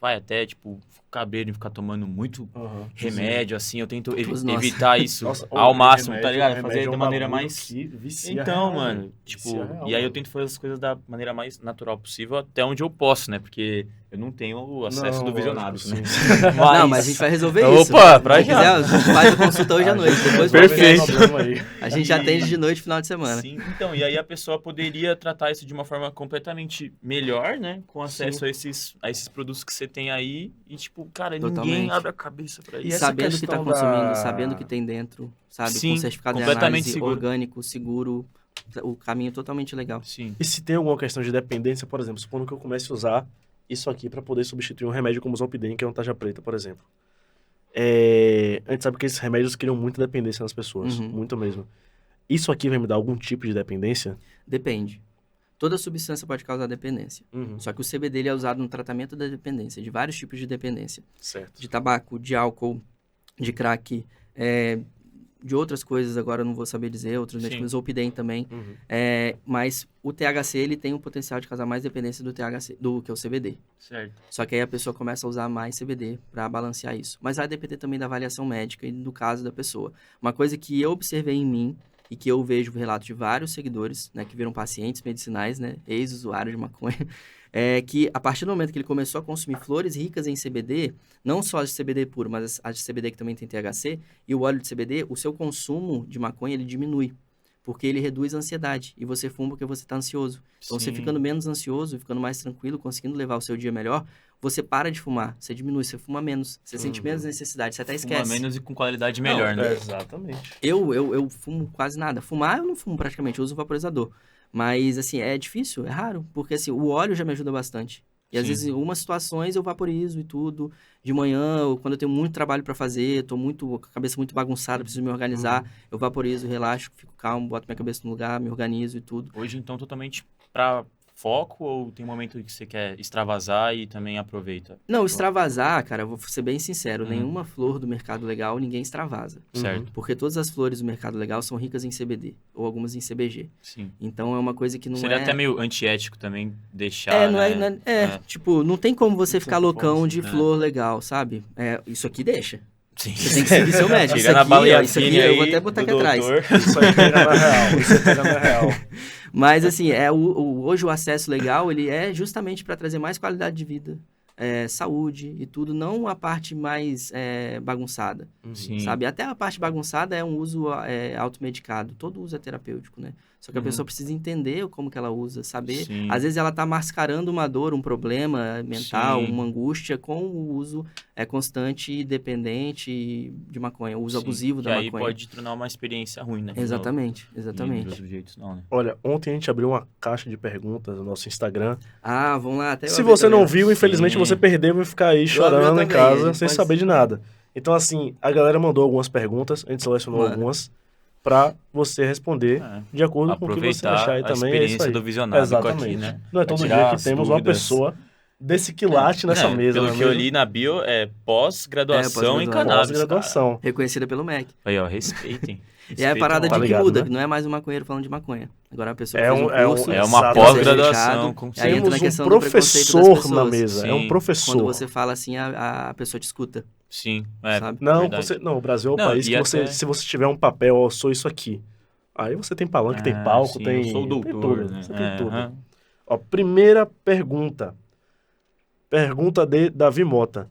vai até, tipo, cabelo e ficar tomando muito Aham. remédio, assim. Eu tento Todos nós. evitar isso Nossa, ao ô, máximo, remédio- tá ligado? remédio Fazer é um da maneira bagulho mais... que vicia Então, real, mano, velho. tipo, Vicia real, e aí eu velho. tento fazer as coisas da maneira mais natural possível até onde eu posso, né? Porque eu não tenho o acesso Não, do visionário, lógico, né? sim. Não, mas a gente vai resolver isso. Opa, pra Se já. quiser, a gente faz a consulta hoje à noite. Depois do Perfeito. podcast, Problema aí. a gente atende de noite, final de semana. Sim, então, e aí a pessoa poderia tratar isso de uma forma completamente melhor, né? Com acesso a esses produtos que você tem aí. E, tipo, cara, ninguém Totalmente. abre a cabeça pra E isso. essa Sabendo o que tá questão consumindo, da- sabendo o que tem dentro, sabe? Sim, Com certificado de completamente análise, seguro. orgânico, seguro, o caminho totalmente legal. Sim. E se tem alguma questão de dependência, por exemplo, supondo que eu comece a usar isso aqui para poder substituir um remédio como o Zolpidem, que é uma tarja preta, por exemplo. A gente sabe que esses remédios criam muita dependência nas pessoas, Uhum. muito mesmo. Isso aqui vai me dar algum tipo de dependência? Depende. Toda substância pode causar dependência. Só que o CBD ele é usado no tratamento da dependência, de vários tipos de dependência. Certo. De tabaco, de álcool, de crack, de outras coisas, agora eu não vou saber dizer, outros Sim. medicamentos, Zolpidem também. Uhum. Mas o THC ele tem o potencial de causar mais dependência do THC do que o CBD. Certo. Só que aí a pessoa começa a usar mais CBD para balancear isso. Mas vai depender também da avaliação médica e do caso da pessoa. Uma coisa que eu observei em mim e que eu vejo relatos de vários seguidores, né, que viram pacientes medicinais, né, ex-usuários de maconha, é que a partir do momento que ele começou a consumir flores ricas em CBD, não só as de CBD puro, mas as de CBD que também tem THC, e o óleo de CBD, o seu consumo de maconha ele diminui. Porque ele reduz a ansiedade. E você fuma porque você está ansioso. Então, você Sim. ficando menos ansioso, ficando mais tranquilo, conseguindo levar o seu dia melhor, você para de fumar. Você diminui, você fuma menos. Você sente menos necessidade, você até Fuma esquece. menos e com qualidade melhor, né? Exatamente. Eu fumo quase nada. Fumar, eu não fumo praticamente. Eu uso vaporizador. Mas, assim, é difícil, é raro. Porque, assim, o óleo já me ajuda bastante. E, às Sim. vezes, em algumas situações, eu vaporizo e tudo. De manhã, ou quando eu tenho muito trabalho para fazer, tô com a cabeça muito bagunçada, preciso me organizar, eu vaporizo, relaxo, fico calmo, boto minha cabeça no lugar, me organizo e tudo. Hoje, então, totalmente pra foco ou tem momento que você quer extravasar e também aproveita? Não, extravasar, cara, eu vou ser bem sincero, Uhum. nenhuma flor do mercado legal ninguém extravasa. Certo. Porque todas as flores do mercado legal são ricas em CBD, ou algumas em CBG. Sim. Então é uma coisa que não Seria é... até meio antiético também deixar, tipo, não tem como você ficar certa loucão forma, de né? flor legal, sabe? Isso aqui deixa. Sim. Você tem que seguir seu médico. Isso Chega na aqui, ó, baleia isso aqui fine eu vou aí até botar do aqui atrás. doutor. Isso aí pega na real. Isso aí pega na real. Mas, assim, hoje o acesso legal, ele é justamente para trazer mais qualidade de vida, saúde e tudo, não a parte mais bagunçada, Sim. sabe? Até a parte bagunçada é um uso automedicado, todo uso é terapêutico, né? Só que a pessoa precisa entender como que ela usa, saber. Sim. Às vezes ela tá mascarando uma dor, um problema mental, Sim. uma angústia com o uso constante e dependente de maconha, o uso Sim. abusivo que da aí maconha. pode tornar uma experiência ruim, né? Exatamente, De exatamente. outros jeitos, não, né? Olha, ontem a gente abriu uma caixa de perguntas no nosso Instagram. Ah, vamos lá, até eu Se abri você não também. viu, infelizmente Sim. você perdeu e vai ficar aí abri chorando em também, a casa gente sem pode- saber de nada. Então, assim, a galera mandou algumas perguntas, a gente selecionou Manda. algumas pra você responder É. de acordo com o que você Aproveitar achar aí a também. É isso experiência aí. do visionário Exatamente. aqui, né? Não é Pra todo tirar dia que as temos uma dúvidas. pessoa desse quilate nessa Né, mesa. Pelo não é que eu mesmo? li na bio, é pós-graduação em pós-graduação. cannabis, Pós-graduação. Reconhecida pelo MEC. cara. Aí, ó, respeitem. E é a parada Tá de que ligado, muda, né? que não é mais um maconheiro falando de maconha. Agora a pessoa É fez um- um é um- curso, É uma Exato. pós-graduação, com aí entra na Temos questão um do preconceito das professor na pessoas. mesa. É um Sim. professor. Quando você fala assim, a pessoa te escuta. Sim, é. Sabe? Não, verdade. o Brasil é o Não, país e que você, até- se você tiver um papel, ó, eu sou isso aqui. Aí você tem palanque, tem palco, sim, tem. eu sou o tem doutor, tudo. né? Você tem tudo. aham. Ó, primeira pergunta. Pergunta de Davi Mota.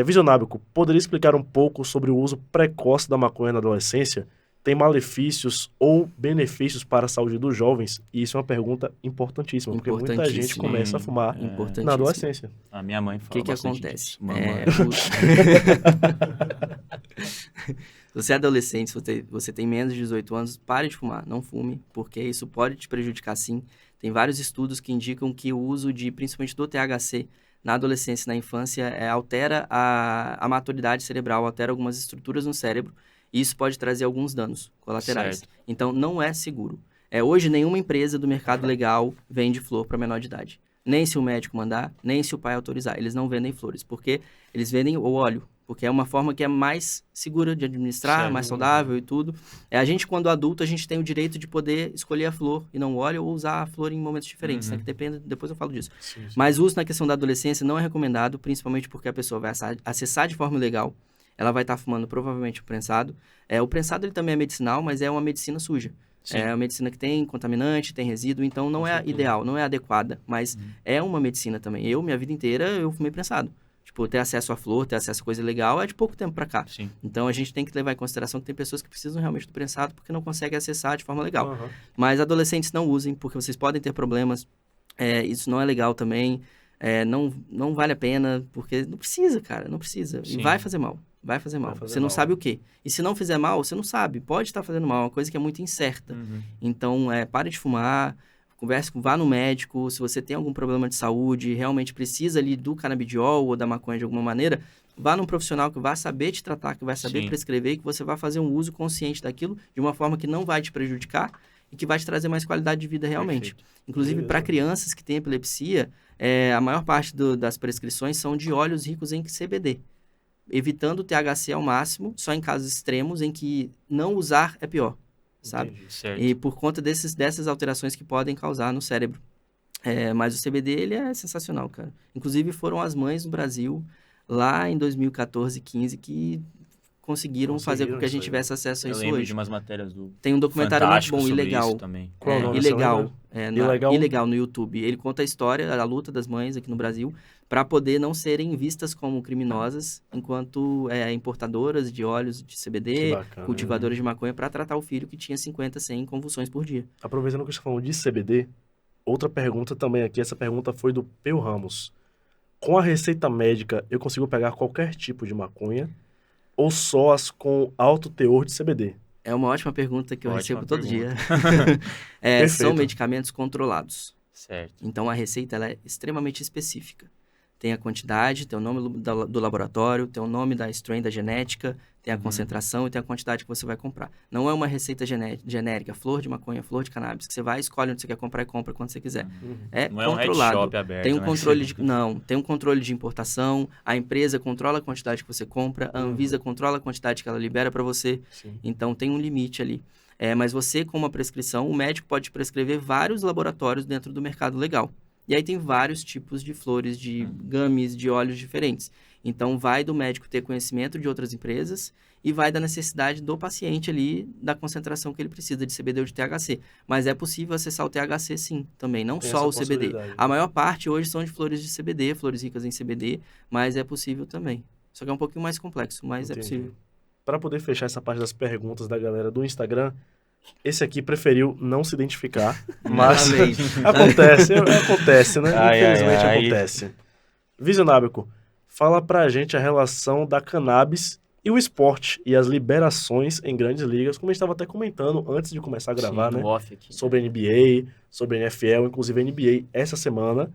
Visionábico, poderia explicar um pouco sobre o uso precoce da maconha na adolescência? Tem malefícios ou benefícios para a saúde dos jovens? E isso é uma pergunta importantíssima, porque muita gente Importantíssimo. começa a fumar Importantíssimo. na adolescência. A minha mãe O fala que bastante acontece? disso. Mamãe. Se você é adolescente, se você tem menos de 18 anos, pare de fumar, não fume, porque isso pode te prejudicar sim. Tem vários estudos que indicam que o uso principalmente do THC, na adolescência e na infância, altera a maturidade cerebral, altera algumas estruturas no cérebro, e isso pode trazer alguns danos colaterais. Certo. Então, não é seguro. Hoje, nenhuma empresa do mercado legal vende flor para menor de idade. Nem se o médico mandar, nem se o pai autorizar. Eles não vendem flores, porque eles vendem o óleo, porque é uma forma que é mais segura de administrar, Certo. mais saudável e tudo. A gente, quando adulto, a gente tem o direito de poder escolher a flor e não o óleo, ou usar a flor em momentos diferentes, né? Que depende, depois eu falo disso. Sim. Mas o uso na questão da adolescência não é recomendado, principalmente porque a pessoa vai acessar de forma ilegal, ela vai estar fumando provavelmente o prensado. O prensado ele também é medicinal, mas é uma medicina suja. Sim. É uma medicina que tem contaminante, tem resíduo, então não é ideal, não é adequada, mas é uma medicina também. Minha vida inteira, eu fumei prensado. Tipo, ter acesso à flor, ter acesso a coisa legal é de pouco tempo pra cá. Sim. Então, a gente tem que levar em consideração que tem pessoas que precisam realmente do prensado porque não conseguem acessar de forma legal. Aham. Mas adolescentes não usem, porque vocês podem ter problemas. Isso não é legal também. Não vale a pena, porque não precisa, cara, não precisa. Sim. E vai fazer mal. Vai fazer mal. Vai fazer Você não mal. sabe o quê. E se não fizer mal, você não sabe. Pode estar fazendo mal, é uma coisa que é muito incerta. Então, pare de fumar, vá no médico. Se você tem algum problema de saúde, realmente precisa ali do canabidiol ou da maconha de alguma maneira, vá num profissional que vai saber te tratar, que vai saber Sim. prescrever, e que você vai fazer um uso consciente daquilo de uma forma que não vai te prejudicar e que vai te trazer mais qualidade de vida realmente. Perfeito. Inclusive, Beleza. para crianças que têm epilepsia, a maior parte das prescrições são de óleos ricos em CBD, evitando o THC ao máximo, só em casos extremos em que não usar é pior, sabe? Entendi. Certo. E por conta dessas alterações que podem causar no cérebro. Mas o CBD, ele é sensacional, cara. Inclusive, foram as mães no Brasil, lá em 2014, 15, que conseguiram fazer com que a isso gente aí, tivesse acesso a Eu isso lembro hoje. de umas matérias do Tem um documentário muito Fantástico bom, sobre Ilegal. isso também. Qual é o nome? Você Ilegal. Ilegal? Ilegal no YouTube. Ele conta a história, a luta das mães aqui no Brasil, para poder não serem vistas como criminosas, enquanto importadoras de óleos de Que CBD, bacana. cultivadoras de maconha, para tratar o filho que tinha 50, 100 convulsões por dia. Aproveitando que você falou de CBD, outra pergunta também aqui, essa pergunta foi do Peu Ramos. Com a receita médica, eu consigo pegar qualquer tipo de maconha ou só as com alto teor de CBD? É uma ótima pergunta que eu Ótima recebo todo pergunta. dia. São Perfeito. medicamentos controlados. Certo. Então, a receita ela é extremamente específica. Tem a quantidade, tem o nome do laboratório, tem o nome da strain, da genética, tem a concentração e tem a quantidade que você vai comprar. Não é uma receita genérica, flor de maconha, flor de cannabis, que você vai, escolhe onde você quer comprar e compra quando você quiser. É Não é um head controlado. shop aberto, Tem um né? controle tem um controle de importação, a empresa controla a quantidade que você compra, a Anvisa controla a quantidade que ela libera para você. Sim. Então, tem um limite ali. Mas você, com uma prescrição, o médico pode prescrever vários laboratórios dentro do mercado legal. E aí tem vários tipos de flores, de gummies, de óleos diferentes. Então, vai do médico ter conhecimento de outras empresas e vai da necessidade do paciente ali, da concentração que ele precisa de CBD ou de THC. Mas é possível acessar o THC sim, também, não Tem só essa o CBD. possibilidade. A maior parte hoje são de flores de CBD, flores ricas em CBD, mas é possível também. Só que é um pouquinho mais complexo, mas é Entendi. possível. Para poder fechar essa parte das perguntas da galera do Instagram, esse aqui preferiu não se identificar, mas Parabéns. acontece, né? Ai, Infelizmente ai, ai. acontece. Visionábico, fala pra gente a relação da cannabis e o esporte e as liberações em grandes ligas, como a gente estava até comentando antes de começar a gravar, Sim, né? no off aqui. Sobre NBA, sobre NFL, inclusive a NBA essa semana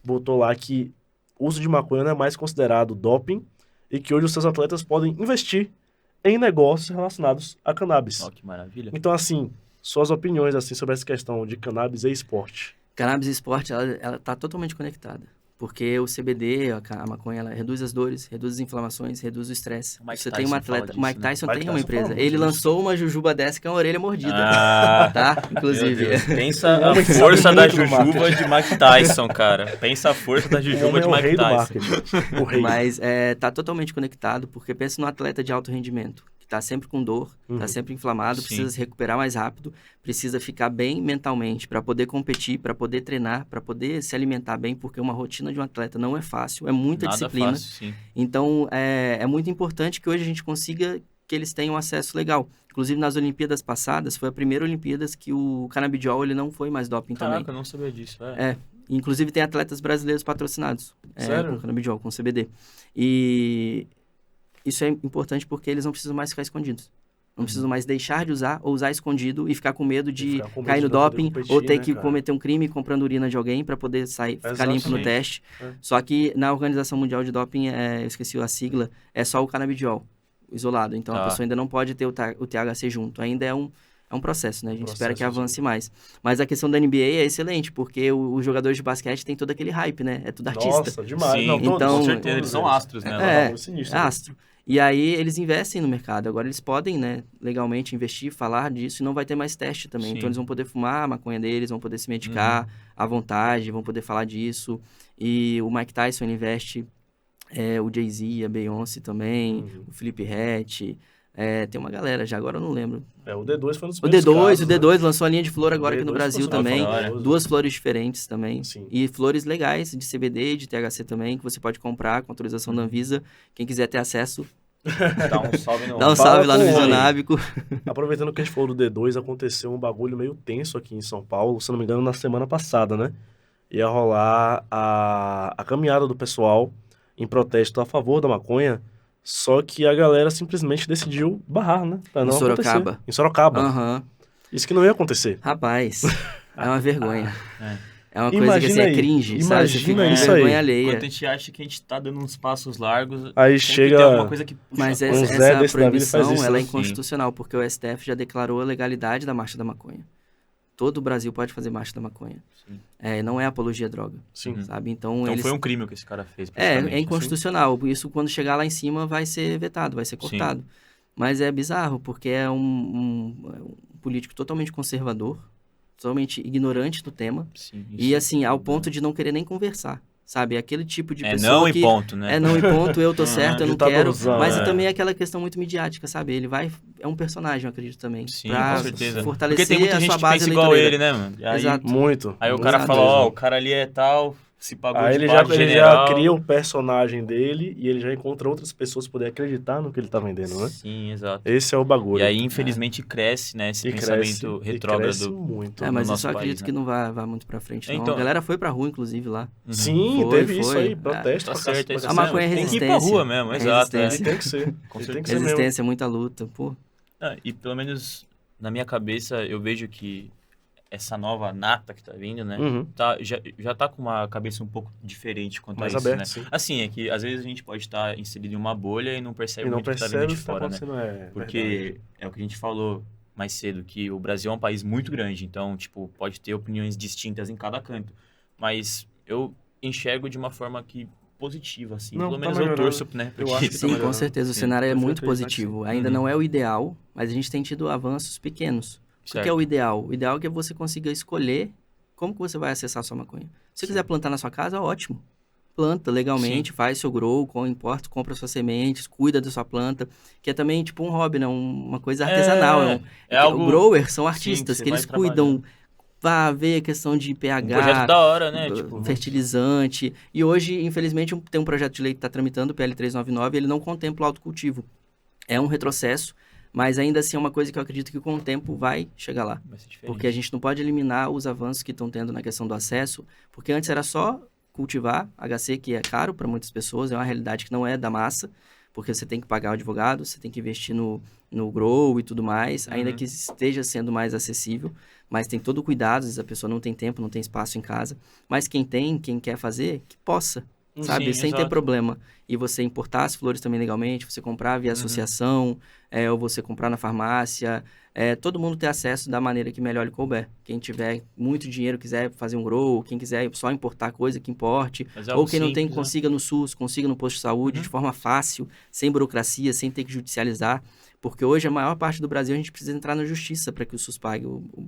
botou lá que o uso de maconha não é mais considerado doping e que hoje os seus atletas podem investir em negócios relacionados a cannabis. Ó, que maravilha. Então, assim, suas opiniões assim sobre essa questão de cannabis e esporte. Cannabis e esporte, ela está totalmente conectada. Porque o CBD, a maconha, ela reduz as dores, reduz as inflamações, reduz o estresse. O Mike Você tem um Tyson atleta... fala disso, Mike né? Tyson Mike tem uma Tyson empresa. fala Ele muito lançou uma jujuba dessa que é uma orelha mordida. Ah, Tá? meu Inclusive. Deus. Pensa O a homem sabe força da muito do jujuba marketing. de Mike Tyson, cara. Pensa a força da O jujuba homem de é o Mike rei do Tyson. marketing. O rei. Mas tá totalmente conectado, porque pensa num atleta de alto rendimento, que tá sempre com dor, tá sempre inflamado, Sim. precisa se recuperar mais rápido, precisa ficar bem mentalmente para poder competir, para poder treinar, para poder se alimentar bem, porque uma rotina de um atleta não é fácil, é muita Nada disciplina. fácil, sim. Então, é muito importante que hoje a gente consiga que eles tenham acesso legal. Inclusive, nas Olimpíadas passadas, foi a primeira Olimpíadas que o canabidiol ele não foi mais doping Caraca, também. eu não sabia disso. Inclusive, tem atletas brasileiros patrocinados Sério? com canabidiol, com CBD. E isso é importante porque eles não precisam mais ficar escondidos. Não precisam mais deixar de usar ou usar escondido e ficar com medo de ficar com medo cair de no não poder doping competir, ou ter né, que cara? cometer um crime comprando urina de alguém para poder sair, ficar limpo no Exatamente. teste. É. Só que na Organização Mundial de Doping, eu esqueci a sigla, é só o canabidiol isolado. Então a Tá. pessoa ainda não pode ter o THC junto. Ainda é um processo, né? A gente espera que Processo, avance mais. Mas a questão da NBA é excelente, porque os jogadores de basquete têm todo aquele hype, né? É tudo artista. Nossa, demais. Sim, Não, todos, então- com todos certeza, eles são astros, né? É, É, sinistro. astro. E aí eles investem no mercado. Agora eles podem, né, legalmente investir, falar disso e não vai ter mais teste também. Sim. Então eles vão poder fumar a maconha deles, vão poder se medicar à vontade, vão poder falar disso. E o Mike Tyson ele investe, o Jay-Z, a Beyoncé também, o Felipe Ret. Tem uma galera já, agora eu não lembro. O D2 foi um dos O primeiros D2, casos, o D2 lançou a linha de flor agora aqui no D2 Brasil ficou também. famoso. 2 flores diferentes também. Sim. E flores legais de CBD e de THC também, que você pode comprar com autorização da Anvisa. Quem quiser ter acesso, Dá um salve no dá um Fala salve lá no com o homem. Visionábico. Aproveitando que a gente falou do D2, aconteceu um bagulho meio tenso aqui em São Paulo, se não me engano, na semana passada, né? Ia rolar a caminhada do pessoal em protesto a favor da maconha, só que a galera simplesmente decidiu barrar, né? Pra não Em Sorocaba. acontecer. Em Sorocaba. Aham. Isso que não ia acontecer. Rapaz, é uma vergonha. É uma Imagina coisa que assim, aí, é cringe, sabe? Você imagina fica com isso aí. vergonha alheia. Enquanto a gente acha que a gente tá dando uns passos largos, Aí sempre chega- tem alguma coisa que puxa Mas a essa, Um coisa. Zé essa desse da vida faz proibição, isso, ela é né? inconstitucional, porque o STF já declarou a legalidade da marcha da maconha. Todo o Brasil pode fazer marcha da maconha. Sim. Não é apologia à droga, Sim. sabe? Então, Então eles... foi um crime o que esse cara fez. É praticamente, assim. inconstitucional. Isso, quando chegar lá em cima, vai ser vetado, vai ser cortado. Mas é bizarro, porque é um político totalmente conservador, totalmente ignorante do tema. Sim, E, isso. assim, ao ponto de não querer nem conversar. Sabe? É aquele tipo de pessoa não que... e ponto, né? É não e ponto, eu tô certo, eu não quero. ditadorzão, Mas é. também é aquela questão muito midiática, sabe? Ele vai... É um personagem, eu acredito também. Sim, pra com certeza. fortalecer Porque tem muita a gente sua que base pensa igual eleitoreira. ele, né, mano? E aí, Exato. Muito. aí o muito cara fala, mesmo. ó, o cara ali é tal, se pagou Aí de ele padre já general. cria o personagem dele e ele já encontra outras pessoas que poderem acreditar no que ele tá vendendo, né? Sim, exato. Esse é o bagulho. E aí, infelizmente, cresce, né, esse E pensamento cresce retrógrado. muito. Mas no isso eu nosso acredito país, que não vai muito pra frente, não. Então- A galera foi pra rua, inclusive, lá. Sim, Foi, teve isso foi. aí, protesto Tá pra certo, cacete, isso A maconha é mesmo. resistência. Tem que ir pra rua mesmo, É exato. Ele resistência. tem que ser. Com Ele tem que ser mesmo. Resistência, muita luta, pô. E pelo menos na minha cabeça, eu vejo que essa nova nata que tá vindo, né? Uhum. Já tá com uma cabeça um pouco diferente quanto Mais a isso, aberto, né? sim. Assim, é que às vezes a gente pode estar inserido em uma bolha e não percebe E não muito o que tá percebe vindo o de que tá fora, né? acontecendo, é verdade. Porque é o que a gente falou mais cedo, que o Brasil é um país muito grande, então, tipo, pode ter opiniões distintas em cada canto. Mas eu enxergo de uma forma que positiva, assim. Não, Pelo tá menos eu melhorando. torço, né? Eu porque- acho que tá Sim, com melhorando. certeza. O Sim, cenário é prefiro muito acreditar que positivo. sim. Ainda Uhum. não é o ideal, mas a gente tem tido avanços pequenos. O que é o ideal? O ideal é que você consiga escolher como que você vai acessar a sua maconha. Se você quiser plantar na sua casa, ótimo. Planta legalmente, faz seu grow, compra suas sementes, cuida da sua planta, que é também tipo um hobby, né? Uma coisa artesanal. É algo... O grower são artistas, você que eles vai cuidam, ver a questão de Um pH, projeto da hora, né? Tipo, fertilizante. E hoje, infelizmente, tem um projeto de lei que está tramitando, o PL 399, ele não contempla o autocultivo. É um retrocesso, mas ainda assim é uma coisa que eu acredito que com o tempo vai chegar lá. vai ser diferente. Porque a gente não pode eliminar os avanços que estão tendo na questão do acesso, porque antes era só cultivar HC, que é caro para muitas pessoas, é uma realidade que não é da massa, porque você tem que pagar o advogado, você tem que investir no grow e tudo mais, ainda que esteja sendo mais acessível, mas tem todo o cuidado, às vezes a pessoa não tem tempo, não tem espaço em casa, mas quem quer fazer, que possa, sabe? Sim, Sem ter exato. problema. E você importar as flores também legalmente, você comprar via associação, ou você comprar na farmácia, todo mundo ter acesso da maneira que melhor lhe couber. Quem tiver muito dinheiro, quiser fazer um grow, quem quiser só importar coisa que importe, Mas é algo ou quem não tem, simples, né? consiga no SUS, consiga no posto de saúde, de forma fácil, sem burocracia, sem ter que judicializar. Porque hoje, a maior parte do Brasil, a gente precisa entrar na justiça para que o SUS pague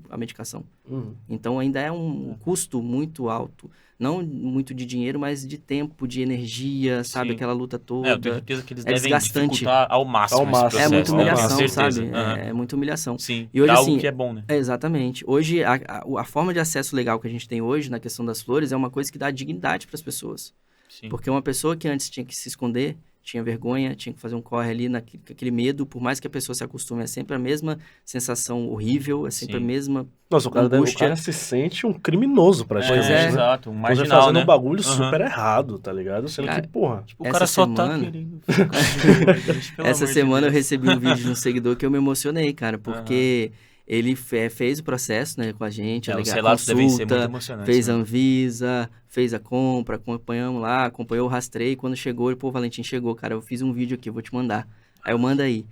a medicação. Uhum. Então, ainda é um custo muito alto. Não muito de dinheiro, mas de tempo, de energia, sabe? Sim. Aquela luta toda. Eu tenho certeza que eles É devem desgastante. dificultar ao máximo Ao esse máximo. processo, É muita né? humilhação, Com certeza. sabe? Aham. É muita humilhação. Sim, E hoje, é algo assim, que é bom, né? Exatamente. Hoje, a forma de acesso legal que a gente tem hoje na questão das flores é uma coisa que dá dignidade para as pessoas. Sim. Porque uma pessoa que antes tinha que se esconder, tinha vergonha, tinha que fazer um corre ali, aquele medo, por mais que a pessoa se acostume, é sempre a mesma sensação horrível, é sempre Sim. a mesma... Nossa, o Angústia. cara se sente um criminoso praticamente, Pois é. né? Exato, um Você marginal, fazendo né? um bagulho Aham. super errado, tá ligado? Sendo Cara, que, porra... Tipo, o cara Essa só tá semana- querendo ficar de boa, gente, pelo Essa amor de semana eu Deus. recebi um vídeo de um seguidor que eu me emocionei, cara, porque ele fez o processo, né, com a gente, Os a relatos devem ser muito consulta, emocionantes. fez a né? Anvisa, fez a compra, acompanhamos lá, acompanhou o rastreio, quando chegou, ele, pô, Valentim, chegou, cara, eu fiz um vídeo aqui, eu vou te mandar. Aí eu mando aí.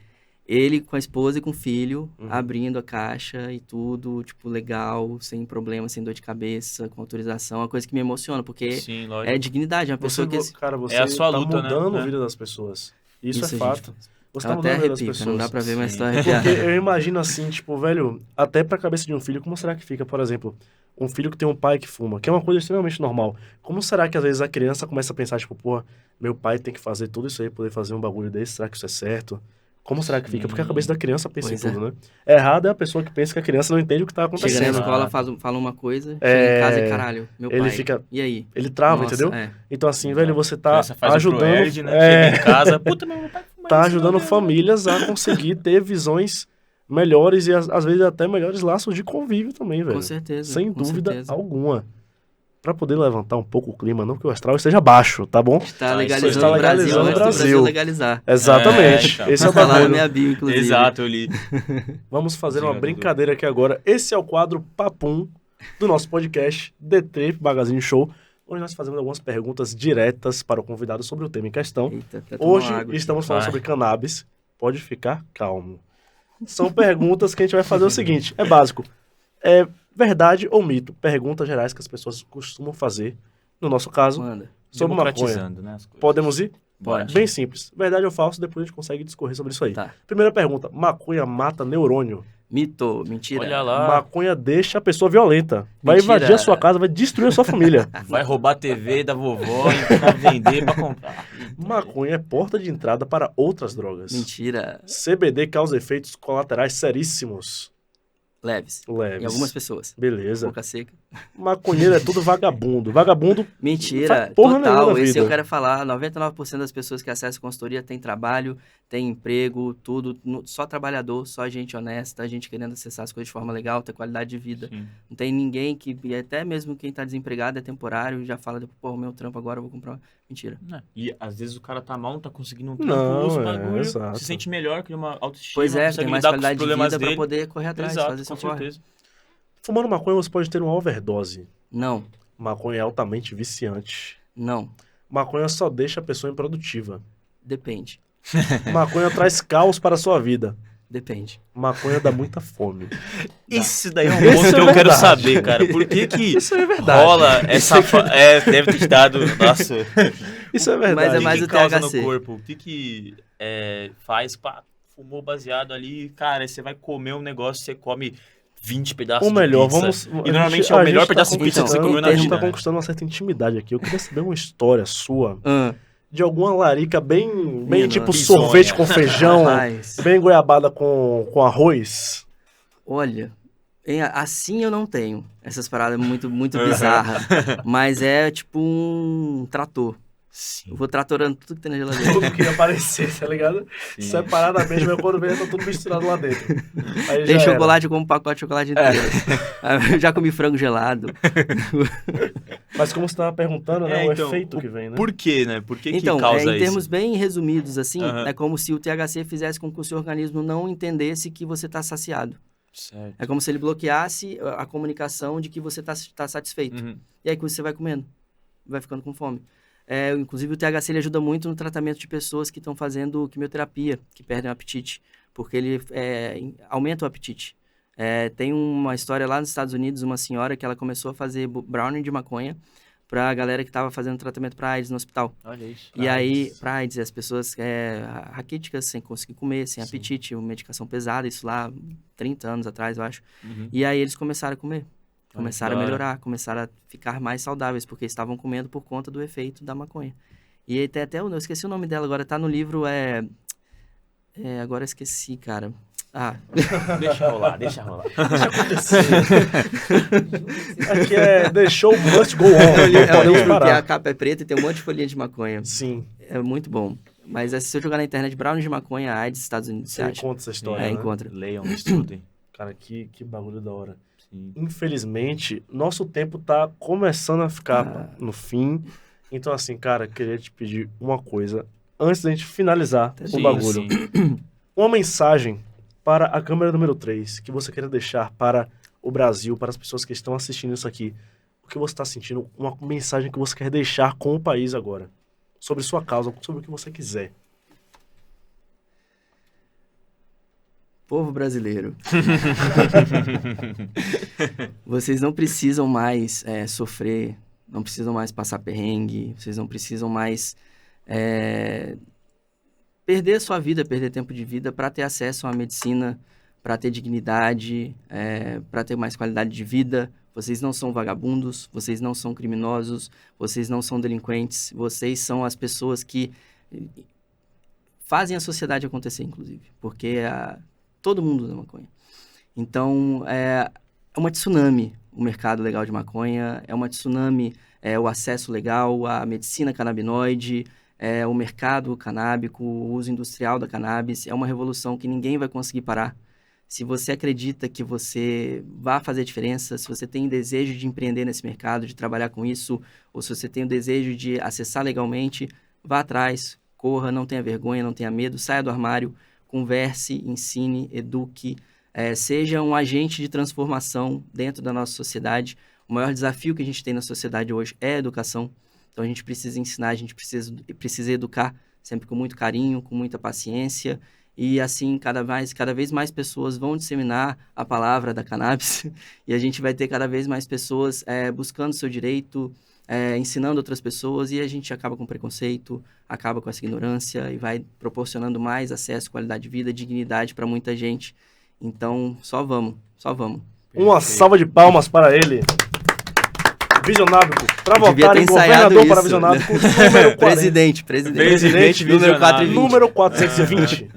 Ele com a esposa e com o filho, abrindo a caixa e tudo, tipo, legal, sem problema, sem dor de cabeça, com autorização, uma coisa que me emociona, porque Sim, lógico. é dignidade, é uma pessoa que... Cara, você É a sua tá luta, né? mudando a É. vida das pessoas. Isso é gente fato. Você Eu tá até mudando a vida das arrepio, cara, não dá pessoas. pra ver, mas Sim. tô arrepiado. Porque eu imagino assim, tipo, velho, até pra cabeça de um filho, como será que fica, por exemplo, um filho que tem um pai que fuma, que é uma coisa extremamente normal. Como será que às vezes a criança começa a pensar, tipo, pô, meu pai tem que fazer tudo isso aí, poder fazer um bagulho desse, será que isso é certo? Como será que fica? Porque a cabeça da criança pensa Pois em tudo, né? Errado é a pessoa que pensa que a criança não entende o que tá Chega na acontecendo. escola, Exato. fala uma coisa, É, chega em casa e caralho, meu ele pai. fica- E aí? Ele trava, Nossa, entendeu? é. Então assim, Exato. velho, você A tá criança faz o ajudando... ProErd, né? é, Chega em casa, puta, meu pai fuma tá isso, ajudando meu Deus. famílias a conseguir ter visões melhores e às vezes até melhores laços de convívio também, velho. Com certeza. Sem com dúvida certeza. alguma. Pra poder levantar um pouco o clima, não que o astral esteja baixo, tá bom? Está Tá, legalizando isso aí. o Brasil Legalizando antes o do Brasil Brasil. legalizar. Exatamente. então. Esse é o Tá lá na bagulho. minha bio, inclusive. Exato, eu li. Vamos fazer Diga, uma Dudu. brincadeira aqui agora. Esse é o quadro Papum do nosso podcast The Trip Magazine Show, onde nós fazemos algumas perguntas diretas para o convidado sobre o tema em questão. Eita, até tomar Hoje uma água aqui. estamos falando Vai. sobre cannabis. Pode ficar calmo. São perguntas que a gente vai fazer o seguinte, é básico. É verdade ou mito? Perguntas gerais que as pessoas costumam fazer, no nosso caso, Manda. sobre maconha. Democratizando, né, as coisas. Podemos ir? Pode. Bem simples. Verdade ou falso, depois a gente consegue discorrer sobre isso aí. Tá. Primeira pergunta, maconha mata neurônio? Mito, mentira. Olha lá, Maconha deixa a pessoa violenta. Vai Mentira. invadir a sua casa, vai destruir a sua família. vai roubar a TV da vovó e pra vender pra comprar. Maconha é porta de entrada para outras drogas. Mentira. CBD causa efeitos colaterais seríssimos. Leves. Leves. Em algumas pessoas. Beleza. Boca seca. Maconheiro é tudo vagabundo. Vagabundo Mentira, Faz porra nenhuma total. na Esse vida. eu quero falar. 99% das pessoas que acessam consultoria tem trabalho, tem emprego, tudo. Só trabalhador, só gente honesta, gente querendo acessar as coisas de forma legal, ter qualidade de vida. Sim. Não tem ninguém que, e até mesmo quem tá desempregado é temporário, já fala, pô, meu trampo agora eu vou comprar. Mentira. Né? E às vezes o cara tá mal, não tá conseguindo um Não, trampo, usa o é, bagulho, exato. se sente melhor, cria uma autoestima, Pois é, consegue tem mais lidar com os qualidade de problemas vida dele. pra poder correr atrás, Exato, fazer com seu corre. certeza. Fumando maconha você pode ter uma overdose. Não, Maconha é altamente viciante. não. Maconha só deixa a pessoa improdutiva. Depende. Maconha traz caos para a sua vida. Depende. Maconha dá muita fome. Isso daí é um Isso ponto é que eu quero verdade. saber, cara. Por que que Isso é verdade. rola essa... deve ter te dado... Nossa. Isso é verdade. Mas é O mais que o causa THC. no corpo? O que faz? Pá, fumou baseado ali, cara, aí você vai comer um negócio, você come 20 pedaços Ou melhor, de pizza. vamos... E normalmente é o melhor pedaço de pizza que você então, comeu em na A gente vida. tá né? conquistando uma certa intimidade aqui. Eu queria saber uma história sua Ah, de alguma larica bem Menino, tipo bizonha. sorvete com feijão, rapaz, bem goiabada com arroz. olha, assim eu não tenho. Essas paradas muito, muito bizarras. Mas é tipo um trator. Sim. Eu vou tratorando tudo que tem na geladeira. Tudo que ia aparecer, tá ligado? Sim. Separadamente, mas quando vem, tá tudo misturado lá dentro. Aí Tem já era. chocolate, eu como um pacote de chocolate inteiro. Eu já comi frango gelado. Mas como você tava perguntando, né? O então, efeito que vem, né? Por quê, né? Por que Então, que causa em isso? termos bem resumidos, assim, Aham. é como se o THC fizesse com que o seu organismo não entendesse que você está saciado. Certo. É como se ele bloqueasse a comunicação de que você está satisfeito. Uhum. E aí que você vai comendo, vai ficando com fome. Inclusive o THC ele ajuda muito no tratamento de pessoas que estão fazendo quimioterapia, que perdem o apetite, porque ele aumenta o apetite. Tem uma história lá nos Estados Unidos, uma senhora que ela começou a fazer brownie de maconha para a galera que estava fazendo tratamento para AIDS no hospital. Olha isso. E aí, para AIDS, as pessoas raquíticas, sem conseguir comer, sem Sim. apetite, uma medicação pesada, isso lá 30 anos atrás, eu acho. Uhum. E aí eles começaram a comer. Começaram da a hora. melhorar, começaram a ficar mais saudáveis, porque estavam comendo por conta do efeito da maconha. E aí tem até, eu esqueci o nome dela agora, tá no livro, agora eu esqueci, cara. Ah, Deixa rolar, deixa rolar. Aqui é The Show Must Go On. é um Não podemos livro que a parar. capa é preta e tem um monte de folhinha de maconha. Sim, É muito bom. Mas se eu jogar na internet, brownie de maconha, AIDS, Estados Unidos, você você acha? conta essa história, né? encontra. Leiam, estudem. Cara, que bagulho da hora. Sim. Infelizmente, nosso tempo tá começando a ficar no fim. Então, assim, cara, queria te pedir uma coisa. Antes da gente finalizar o Sim, bagulho. sim. Uma mensagem para a câmera número 3 que você queira deixar para o Brasil, para as pessoas que estão assistindo isso aqui. O que você está sentindo? Uma mensagem que você quer deixar com o país agora. Sobre sua causa, sobre o que você quiser. Povo brasileiro. Vocês não precisam mais sofrer, não precisam mais passar perrengue, vocês não precisam mais perder a sua vida, perder tempo de vida para ter acesso a uma medicina, para ter dignidade, para ter mais qualidade de vida. Vocês não são vagabundos, vocês não são criminosos, vocês não são delinquentes, vocês são as pessoas que fazem a sociedade acontecer, inclusive, porque todo mundo usa maconha. Então, é uma tsunami o mercado legal de maconha, é uma tsunami o acesso legal à medicina canabinoide, o mercado canábico, o uso industrial da cannabis, é uma revolução que ninguém vai conseguir parar. Se você acredita que você vai fazer diferença, se você tem desejo de empreender nesse mercado, de trabalhar com isso, ou se você tem o desejo de acessar legalmente, vá atrás, corra, não tenha vergonha, não tenha medo, saia do armário, converse, ensine, eduque, seja um agente de transformação dentro da nossa sociedade. O maior desafio que a gente tem na sociedade hoje é a educação. Então, a gente precisa ensinar, a gente precisa educar sempre com muito carinho, com muita paciência. E assim, cada vez mais pessoas vão disseminar a palavra da cannabis e a gente vai ter cada vez mais pessoas buscando seu direito, ensinando outras pessoas, e a gente acaba com preconceito, acaba com essa ignorância e vai proporcionando mais acesso, qualidade de vida, dignidade para muita gente. Então, só vamos. Uma salva de palmas para ele. Visionábico. Para votar em governador isso, para Visionábico, número 40. Presidente número 420. Número 420.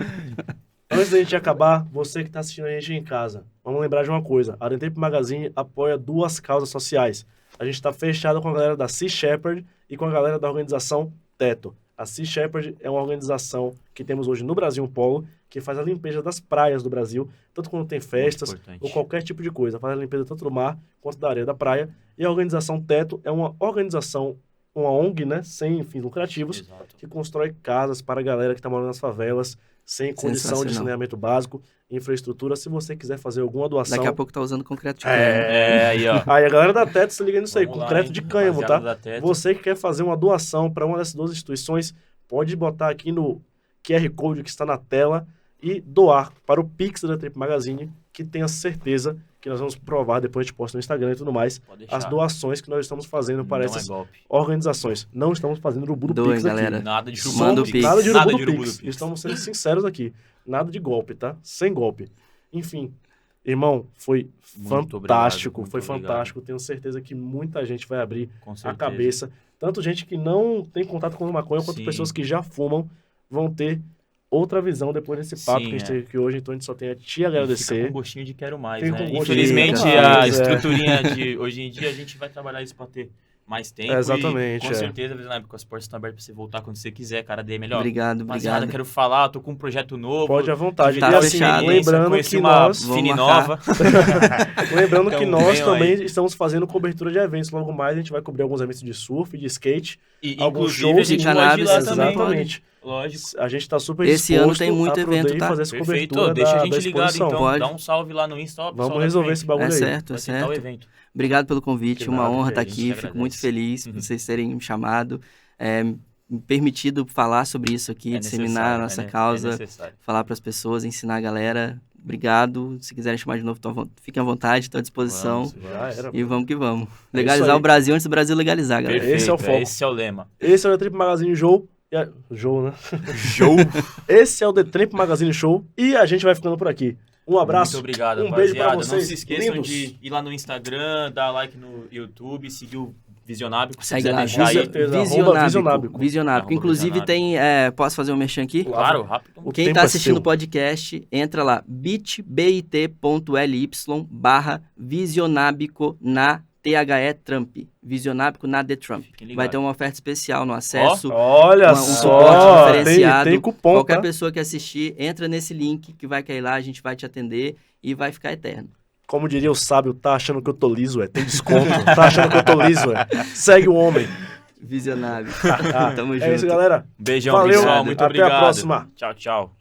Antes da gente acabar, você que está assistindo a gente em casa, vamos lembrar de uma coisa. A Arentempo Magazine apoia 2 causas sociais. A gente está fechado com a galera da Sea Shepherd e com a galera da organização Teto. A Sea Shepherd é uma organização que temos hoje no Brasil, um polo, que faz a limpeza das praias do Brasil, tanto quando tem festas ou qualquer tipo de coisa. Faz a limpeza tanto do mar quanto da areia da praia. E a organização Teto é uma organização, uma ONG, né, sem fins lucrativos, Exato. Que constrói casas para a galera que está morando nas favelas, sem condição de saneamento básico, infraestrutura. Se você quiser fazer alguma doação... Daqui a pouco tá usando concreto de cânhamo. Aí, ó. Aí a galera da Teto se liga nisso aí, concreto de cânhamo, tá? Você que quer fazer uma doação para uma dessas 2 instituições, pode botar aqui no QR Code que está na tela e doar para o Pix da Arentempo Magazine, que tenha certeza que nós vamos provar, depois a gente posta no Instagram e tudo mais, as doações que nós estamos fazendo para essas organizações. Não estamos fazendo urubu do Pix galera. aqui. Nada de urubu Manda do Pix. Nada de urubu do Pix. Estamos sendo sinceros aqui. Nada de golpe, tá? Sem golpe. Enfim, irmão, foi fantástico. Foi fantástico. Tenho certeza que muita gente vai abrir a cabeça. Tanto gente que não tem contato com maconha, quanto pessoas que já fumam vão ter outra visão depois desse papo que a gente teve aqui hoje. Então a gente só tem a te agradecer. Fica com gostinho de quero mais, Fica né? com Infelizmente, a estruturinha de hoje em dia, a gente vai trabalhar isso para ter mais tempo. Exatamente. E, com certeza, Visionábico, as portas estão abertas para você voltar quando você quiser, cara. Daí é melhor. Obrigado. Quero falar, tô com um projeto novo. Pode à vontade. Tá fechado. Lembrando que nós... Fini nova. Lembrando então, que nós também estamos fazendo cobertura de eventos. Logo mais, a gente vai cobrir alguns eventos de surf, de skate, e alguns shows shows de cannabis também. Exatamente. Lógico. A gente tá super Esse ano tem muito evento, tá? Fazer essa Perfeito. cobertura Deixa a da gente ligado, então. Pode. Dá um salve lá no Insta. Vamos resolver esse bagulho aí. Certo. O evento. Obrigado pelo convite, uma honra estar aqui. agradece. Fico muito feliz por vocês terem me chamado. Me permitido falar sobre isso aqui, disseminar a nossa causa, falar para as pessoas, ensinar a galera. Obrigado. Se quiserem chamar de novo, fiquem à vontade, estou à disposição. E vamos que vamos. Legalizar o Brasil antes do Brasil legalizar, galera. Esse é o foco. Esse é o lema. Esse é o Arentempo Magazine Show. Show, né? Show. Esse é o Arentempo Magazine Show. E a gente vai ficando por aqui. Um abraço. Muito obrigado, um beijo pra vocês. Não se esqueçam lindos. de ir lá no Instagram, dar like no YouTube, seguir o Visionábico. Segue lá, Visionábico. Inclusive tem... posso fazer um merchan aqui? Claro, rápido. Quem está assistindo o podcast, entra lá, bit.ly/Visionábico na THE Trump. Visionábico na The Trump. Vai ter uma oferta especial no acesso. Olha só! Suporte diferenciado. Tem cupom, Qualquer tá? pessoa que assistir, entra nesse link que vai cair lá, a gente vai te atender e vai ficar eterno. Como diria o sábio, tá achando que eu tô liso, tem desconto. Tá achando que eu tô liso, Segue o homem. Visionário. Tamo junto. É isso, galera. Beijão, valeu, pessoal. Muito obrigado. Até a próxima. Tchau, tchau.